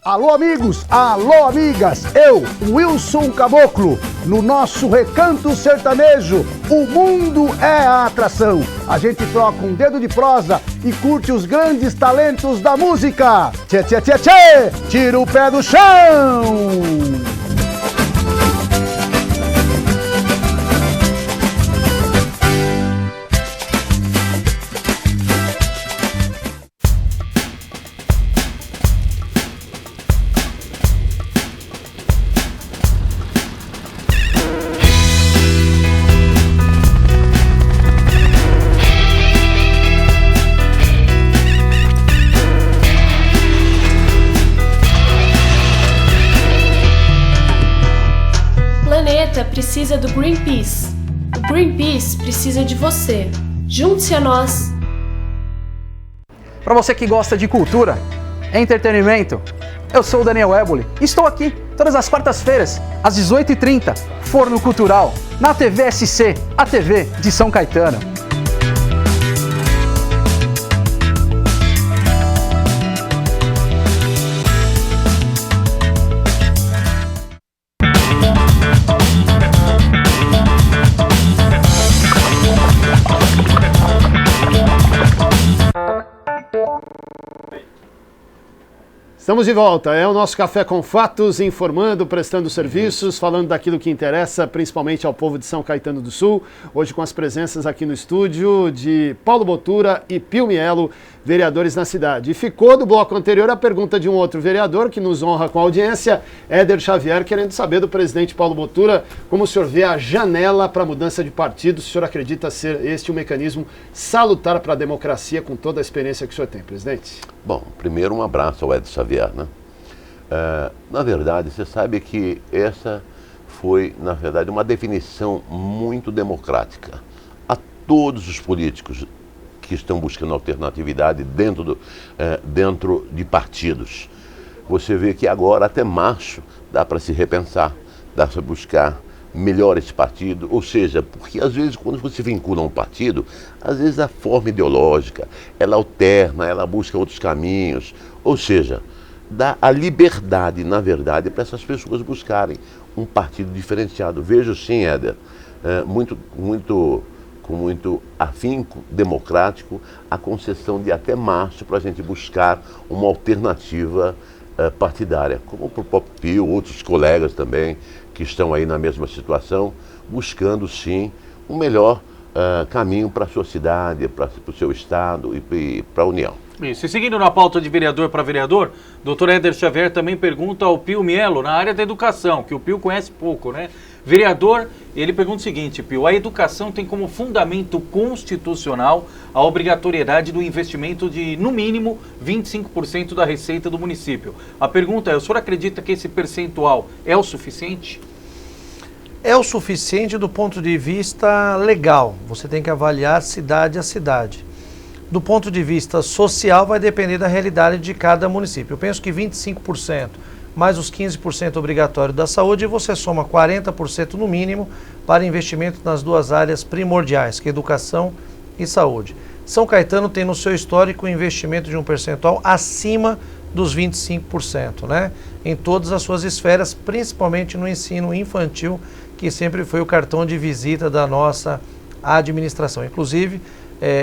Alô amigos, alô amigas, eu, Wilson Caboclo, no nosso Recanto Sertanejo, o mundo é a atração. A gente troca um dedo de prosa e curte os grandes talentos da música. Tchê, tchê, tchê, tchê, tira o pé do chão! Precisa do Greenpeace. O Greenpeace precisa de você. Junte-se a nós. Para você que gosta de cultura, entretenimento, eu sou o Daniel Éboli e estou aqui todas as quartas-feiras, às 18h30, Forno Cultural, na TV SC, a TV de São Caetano. Estamos de volta, é o nosso Café com Fatos, informando, prestando serviços, falando daquilo que interessa, principalmente ao povo de São Caetano do Sul. Hoje com as presenças aqui no estúdio de Paulo Botura e Pio Mielo, vereadores na cidade. E ficou do bloco anterior a pergunta de um outro vereador que nos honra com a audiência, Éder Xavier, querendo saber do presidente Paulo Botura como o senhor vê a janela para a mudança de partido, se o senhor acredita ser este um mecanismo salutar para a democracia com toda a experiência que o senhor tem, presidente? Bom, primeiro um abraço ao Éder Xavier, né? Na verdade, você sabe que essa foi, na verdade, uma definição muito democrática. A todos os políticos que estão buscando alternatividade dentro de partidos. Você vê que agora, até março, dá para se repensar, dá para buscar melhor esse partido, ou seja, porque às vezes quando você vincula um partido, às vezes a forma ideológica, ela alterna, ela busca outros caminhos, ou seja, dá a liberdade, na verdade, para essas pessoas buscarem um partido diferenciado. Vejo sim, Éder, com muito afinco democrático, a concessão de até março para a gente buscar uma alternativa partidária, como o próprio Pio, outros colegas também, que estão aí na mesma situação, buscando sim um melhor caminho para a sua cidade, para o seu estado e para a União. Isso. E seguindo na pauta de vereador para vereador, doutor Éder Xavier também pergunta ao Pio Mielo, na área da educação, que o Pio conhece pouco, né? Vereador, ele pergunta o seguinte, Pio, a educação tem como fundamento constitucional a obrigatoriedade do investimento de, no mínimo, 25% da receita do município. A pergunta é, o senhor acredita que esse percentual é o suficiente? É o suficiente do ponto de vista legal. Você tem que avaliar cidade a cidade. Do ponto de vista social, vai depender da realidade de cada município. Eu penso que 25%, mais os 15% obrigatório da saúde, você soma 40% no mínimo para investimento nas duas áreas primordiais, que é educação e saúde. São Caetano tem no seu histórico um investimento de um percentual acima dos 25%, né? Em todas as suas esferas, principalmente no ensino infantil, que sempre foi o cartão de visita da nossa administração. Inclusive,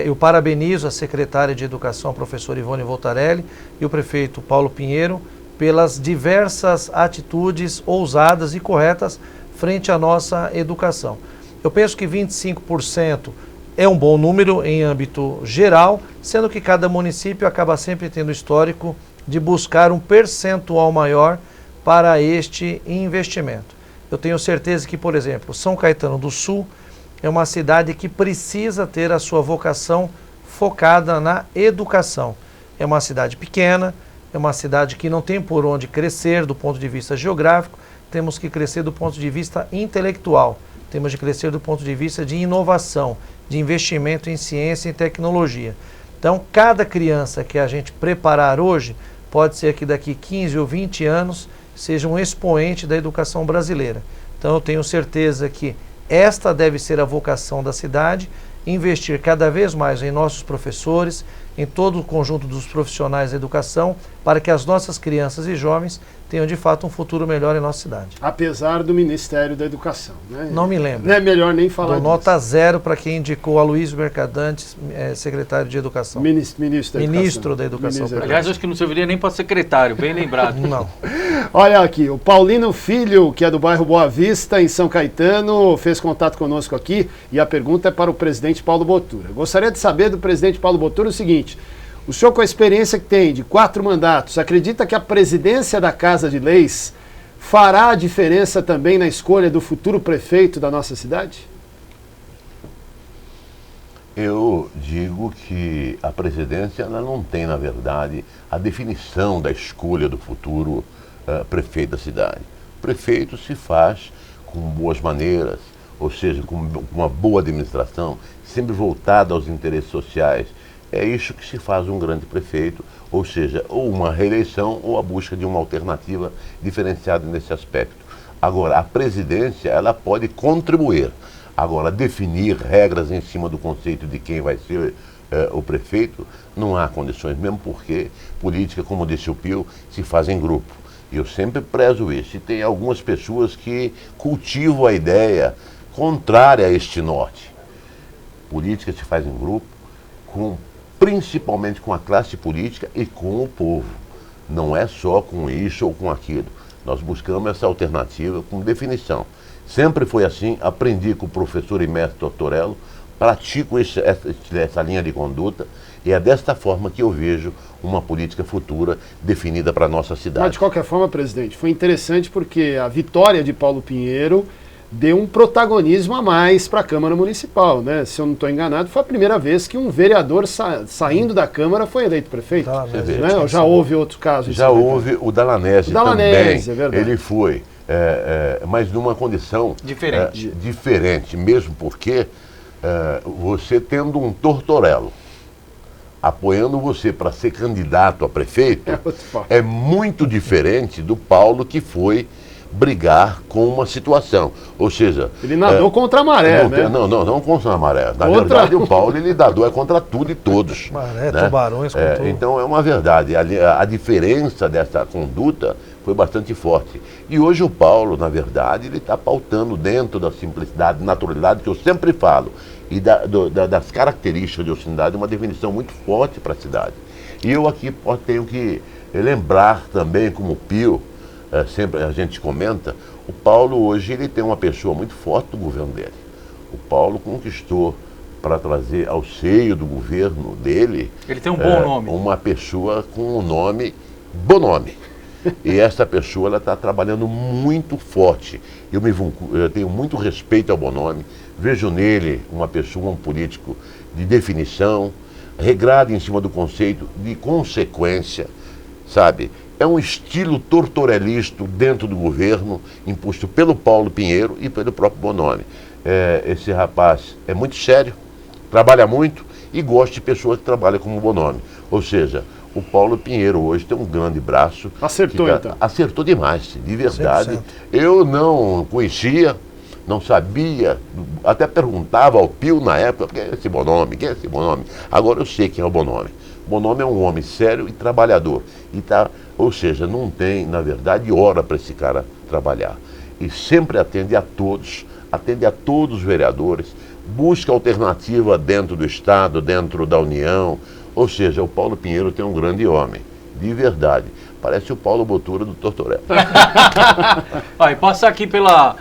eu parabenizo a secretária de Educação, a professora Ivone Voltarelli, e o prefeito Paulo Pinheiro, pelas diversas atitudes ousadas e corretas frente à nossa educação. Eu penso que 25% é um bom número em âmbito geral, sendo que cada município acaba sempre tendo histórico de buscar um percentual maior para este investimento. Eu tenho certeza que, por exemplo, São Caetano do Sul é uma cidade que precisa ter a sua vocação focada na educação. É uma cidade pequena, é uma cidade que não tem por onde crescer do ponto de vista geográfico, temos que crescer do ponto de vista intelectual, temos de crescer do ponto de vista de inovação, de investimento em ciência e tecnologia. Então, cada criança que a gente preparar hoje, pode ser que daqui 15 ou 20 anos seja um expoente da educação brasileira. Então, eu tenho certeza que esta deve ser a vocação da cidade, investir cada vez mais em nossos professores, em todo o conjunto dos profissionais da educação, para que as nossas crianças e jovens tenham de fato um futuro melhor em nossa cidade. Apesar do Ministério da Educação, né? Não me lembro. Não é melhor nem falar disso. Nota 0 para quem indicou Aloysio Mercadantes, secretário de Educação. Ministro da Educação. Aliás, acho que não serviria nem para secretário, bem lembrado. Não. Olha aqui, o Paulino Filho, que é do bairro Boa Vista, em São Caetano, fez contato conosco aqui e a pergunta é para o presidente Paulo Botura. Gostaria de saber do presidente Paulo Botura o seguinte: o senhor, com a experiência que tem de 4 mandatos, acredita que a presidência da Casa de Leis fará a diferença também na escolha do futuro prefeito da nossa cidade? Eu digo que a presidência ela não tem, na verdade, a definição da escolha do futuro prefeito da cidade. O prefeito se faz com boas maneiras, ou seja, com uma boa administração, sempre voltada aos interesses sociais. É isso que se faz um grande prefeito, ou seja, ou uma reeleição ou a busca de uma alternativa diferenciada nesse aspecto. Agora, a presidência, ela pode contribuir. Agora, definir regras em cima do conceito de quem vai ser o prefeito, não há condições, mesmo porque política, como disse o Pio, se faz em grupo. E eu sempre prezo isso. E tem algumas pessoas que cultivam a ideia contrária a este norte. Política se faz em grupo, principalmente com a classe política e com o povo. Não é só com isso ou com aquilo. Nós buscamos essa alternativa com definição. Sempre foi assim, aprendi com o professor e mestre Tortorello, pratico essa linha de conduta, e é desta forma que eu vejo uma política futura definida para a nossa cidade. Mas, de qualquer forma, presidente, foi interessante porque a vitória de Paulo Pinheiro deu um protagonismo a mais para a Câmara Municipal, né? Se eu não estou enganado, foi a primeira vez que um vereador saindo da Câmara foi eleito prefeito. Né? Ou já houve outros casos? Já houve o Dalanese também. É verdade. Ele foi, mas numa condição diferente, mesmo porque você tendo um Tortorello apoiando você para ser candidato a prefeito, é muito diferente do Paulo que foi brigar com uma situação, ou seja... Ele nadou contra a maré, né? Não contra a maré. Na verdade, o Paulo, ele nadou contra tudo e todos. Maré, né? tubarões, então, é uma verdade. A diferença dessa conduta foi bastante forte. E hoje o Paulo, na verdade, ele está pautando dentro da simplicidade, naturalidade, que eu sempre falo, e das características de uma cidade, uma definição muito forte para a cidade. E eu aqui tenho que lembrar também, como o Pio, sempre a gente comenta, o Paulo hoje ele tem uma pessoa muito forte do governo dele. O Paulo conquistou para trazer ao seio do governo dele... Ele tem um bom nome. Uma pessoa com um nome, Bonomi. E essa pessoa ela está trabalhando muito forte. Eu tenho muito respeito ao Bonomi, vejo nele uma pessoa, um político de definição, regrado em cima do conceito de consequência, sabe? É um estilo tortorelista dentro do governo, imposto pelo Paulo Pinheiro e pelo próprio Bonomi. Esse rapaz é muito sério, trabalha muito e gosta de pessoas que trabalham como Bonomi. Ou seja, o Paulo Pinheiro hoje tem um grande braço. Acertou, então. Acertou demais, de verdade. 100%. Eu não conhecia, não sabia, até perguntava ao Pio na época, quem é esse Bonomi? Quem é esse Bonomi? Agora eu sei quem é o Bonomi. Bonomi é um homem sério e trabalhador. Ou seja, não tem, na verdade, hora para esse cara trabalhar. E sempre atende a todos os vereadores, busca alternativa dentro do Estado, dentro da União. Ou seja, o Paulo Pinheiro tem um grande homem, de verdade. Parece o Paulo Botura do Tortorello. Vai passar aqui pela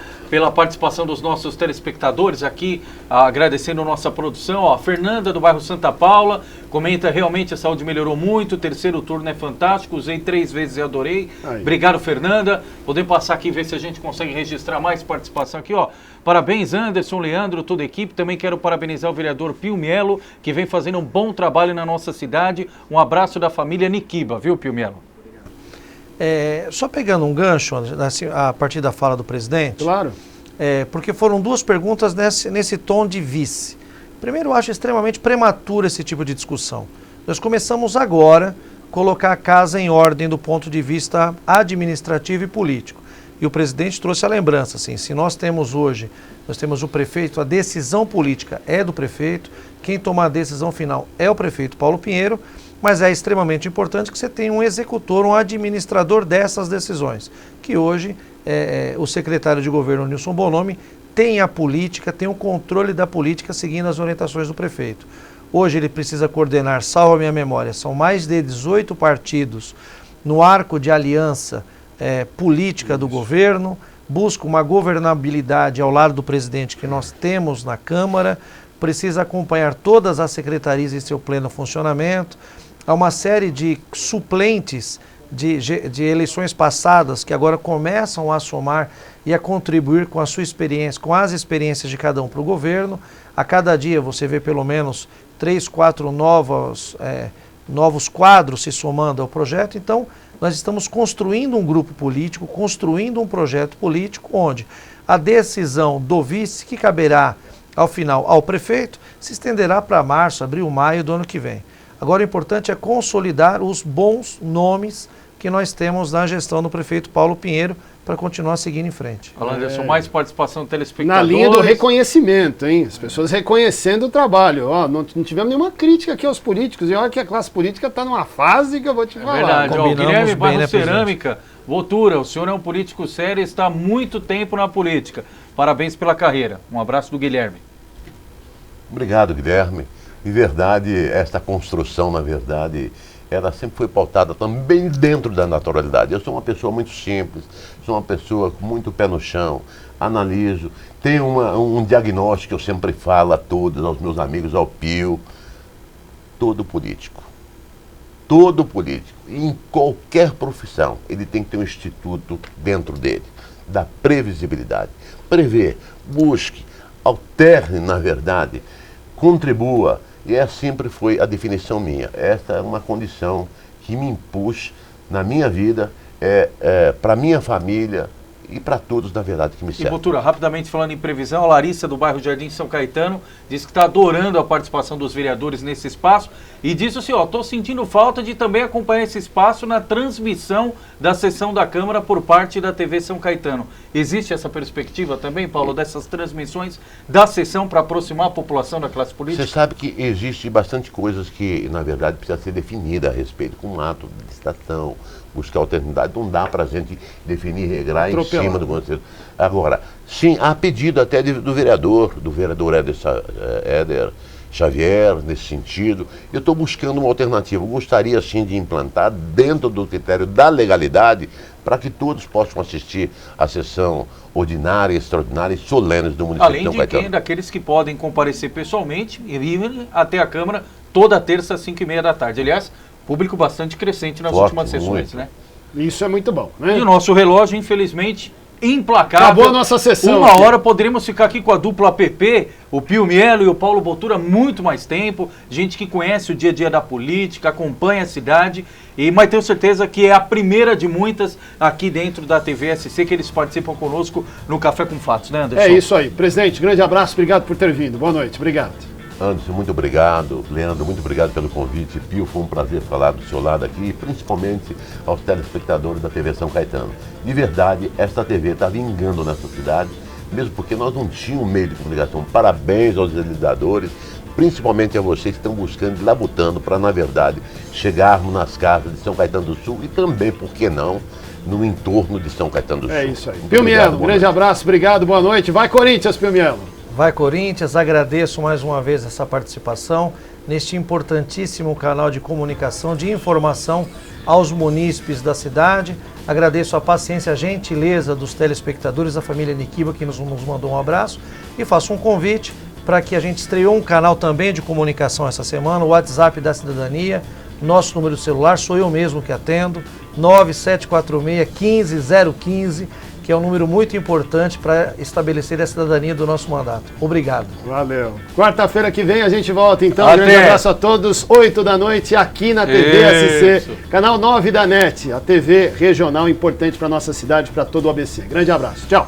participação dos nossos telespectadores aqui, agradecendo a nossa produção. Ó, Fernanda, do bairro Santa Paula, comenta: realmente a saúde melhorou muito, o terceiro turno é fantástico, usei 3 vezes e adorei. Aí. Obrigado, Fernanda. Podemos passar aqui e ver se a gente consegue registrar mais participação aqui, ó. Parabéns, Anderson, Leandro, toda a equipe. Também quero parabenizar o vereador Pio Mielo, que vem fazendo um bom trabalho na nossa cidade. Um abraço da família Niquiba, viu, Pio Mielo? Só pegando um gancho, assim, a partir da fala do presidente. Claro. Porque foram 2 perguntas nesse tom de vice. Primeiro, eu acho extremamente prematuro esse tipo de discussão. Nós começamos agora a colocar a casa em ordem do ponto de vista administrativo e político. E o presidente trouxe a lembrança, assim, se nós temos hoje, nós temos o prefeito, a decisão política é do prefeito, quem toma a decisão final é o prefeito Paulo Pinheiro, mas é extremamente importante que você tenha um executor, um administrador dessas decisões, que hoje o secretário de governo, Nilson Bonomi, tem a política, tem o controle da política seguindo as orientações do prefeito. Hoje ele precisa coordenar, salvo a minha memória, são mais de 18 partidos no arco de aliança política do governo, busca uma governabilidade ao lado do presidente que nós temos na Câmara, precisa acompanhar todas as secretarias em seu pleno funcionamento. Há uma série de suplentes de eleições passadas que agora começam a somar e a contribuir com a sua experiência, com as experiências de cada um para o governo. A cada dia você vê pelo menos 3, 4 novos quadros se somando ao projeto. Então, nós estamos construindo um grupo político, construindo um projeto político onde a decisão do vice, que caberá ao final ao prefeito, se estenderá para março, abril, maio do ano que vem. Agora o importante é consolidar os bons nomes que nós temos na gestão do prefeito Paulo Pinheiro para continuar seguindo em frente. Anderson, mais participação do telespectador. Na linha do reconhecimento, hein? As pessoas reconhecendo o trabalho. Ó, não tivemos nenhuma crítica aqui aos políticos. E olha que a classe política está numa fase que eu vou te falar. É verdade. Ó, Guilherme Barro Cerâmica, Botura, o senhor é um político sério e está há muito tempo na política. Parabéns pela carreira. Um abraço do Guilherme. Obrigado, Guilherme. De verdade, esta construção, na verdade, ela sempre foi pautada também dentro da naturalidade. Eu sou uma pessoa muito simples, sou uma pessoa com muito pé no chão, analiso, tenho um diagnóstico que eu sempre falo a todos, aos meus amigos, ao Pio. Todo político, em qualquer profissão, ele tem que ter um instituto dentro dele, da previsibilidade. Prever, busque, alterne, na verdade, contribua. E essa sempre foi a definição minha. Essa é uma condição que me impus na minha vida, para minha família e para todos, na verdade, que me servem. E, Botura, rapidamente falando em previsão, a Larissa do bairro Jardim São Caetano diz que está adorando a participação dos vereadores nesse espaço e diz assim, estou sentindo falta de também acompanhar esse espaço na transmissão da sessão da Câmara por parte da TV São Caetano. Existe essa perspectiva também, Paulo, dessas transmissões da sessão para aproximar a população da classe política? Você sabe que existe bastante coisas que, na verdade, precisa ser definida a respeito, com um ato de licitação, buscar alternidade. Não dá para a gente definir, regrar em cima do conselho. Agora, sim, há pedido até do vereador Éder Xavier, nesse sentido. Eu estou buscando uma alternativa. Eu gostaria, sim, de implantar dentro do critério da legalidade para que todos possam assistir à sessão ordinária, extraordinária e solenes do município de São Caetano. Além de daqueles que podem comparecer pessoalmente e ir até a Câmara toda terça às 5h30 da tarde. Aliás, público bastante crescente nas últimas sessões, né? Isso é muito bom, né? E o nosso relógio, infelizmente, implacável. Acabou a nossa sessão. Uma hora poderíamos ficar aqui com a dupla APP, o Pio Mielo e o Paulo Botura, muito mais tempo. Gente que conhece o dia a dia da política, acompanha a cidade. Mas tenho certeza que é a primeira de muitas aqui dentro da TVSC que eles participam conosco no Café com Fatos, né, Anderson? É isso aí. Presidente, grande abraço, obrigado por ter vindo. Boa noite, obrigado. Anderson, muito obrigado. Leandro, muito obrigado pelo convite. Pio, foi um prazer falar do seu lado aqui, principalmente aos telespectadores da TV São Caetano. De verdade, esta TV está vingando nessa cidade, mesmo porque nós não tínhamos meio de comunicação. Parabéns aos legisladores, principalmente a vocês que estão buscando e labutando para, na verdade, chegarmos nas casas de São Caetano do Sul e também, por que não, no entorno de São Caetano do Sul. É isso aí. Pio Mielo, grande abraço, obrigado, boa noite. Vai, Corinthians, Pio Mielo. Vai, Corinthians, agradeço mais uma vez essa participação neste importantíssimo canal de comunicação, de informação aos munícipes da cidade. Agradeço a paciência, a gentileza dos telespectadores, da família Niquiba, que nos mandou um abraço, e faço um convite para que a gente estreou um canal também de comunicação essa semana, o WhatsApp da Cidadania. Nosso número de celular, sou eu mesmo que atendo, 9746-15015, que é um número muito importante para estabelecer a cidadania do nosso mandato. Obrigado. Valeu. Quarta-feira que vem a gente volta, então. Um grande abraço a todos, 8 da noite, aqui na TVSC, canal 9 da NET, a TV regional importante para nossa cidade, para todo o ABC. Grande abraço. Tchau.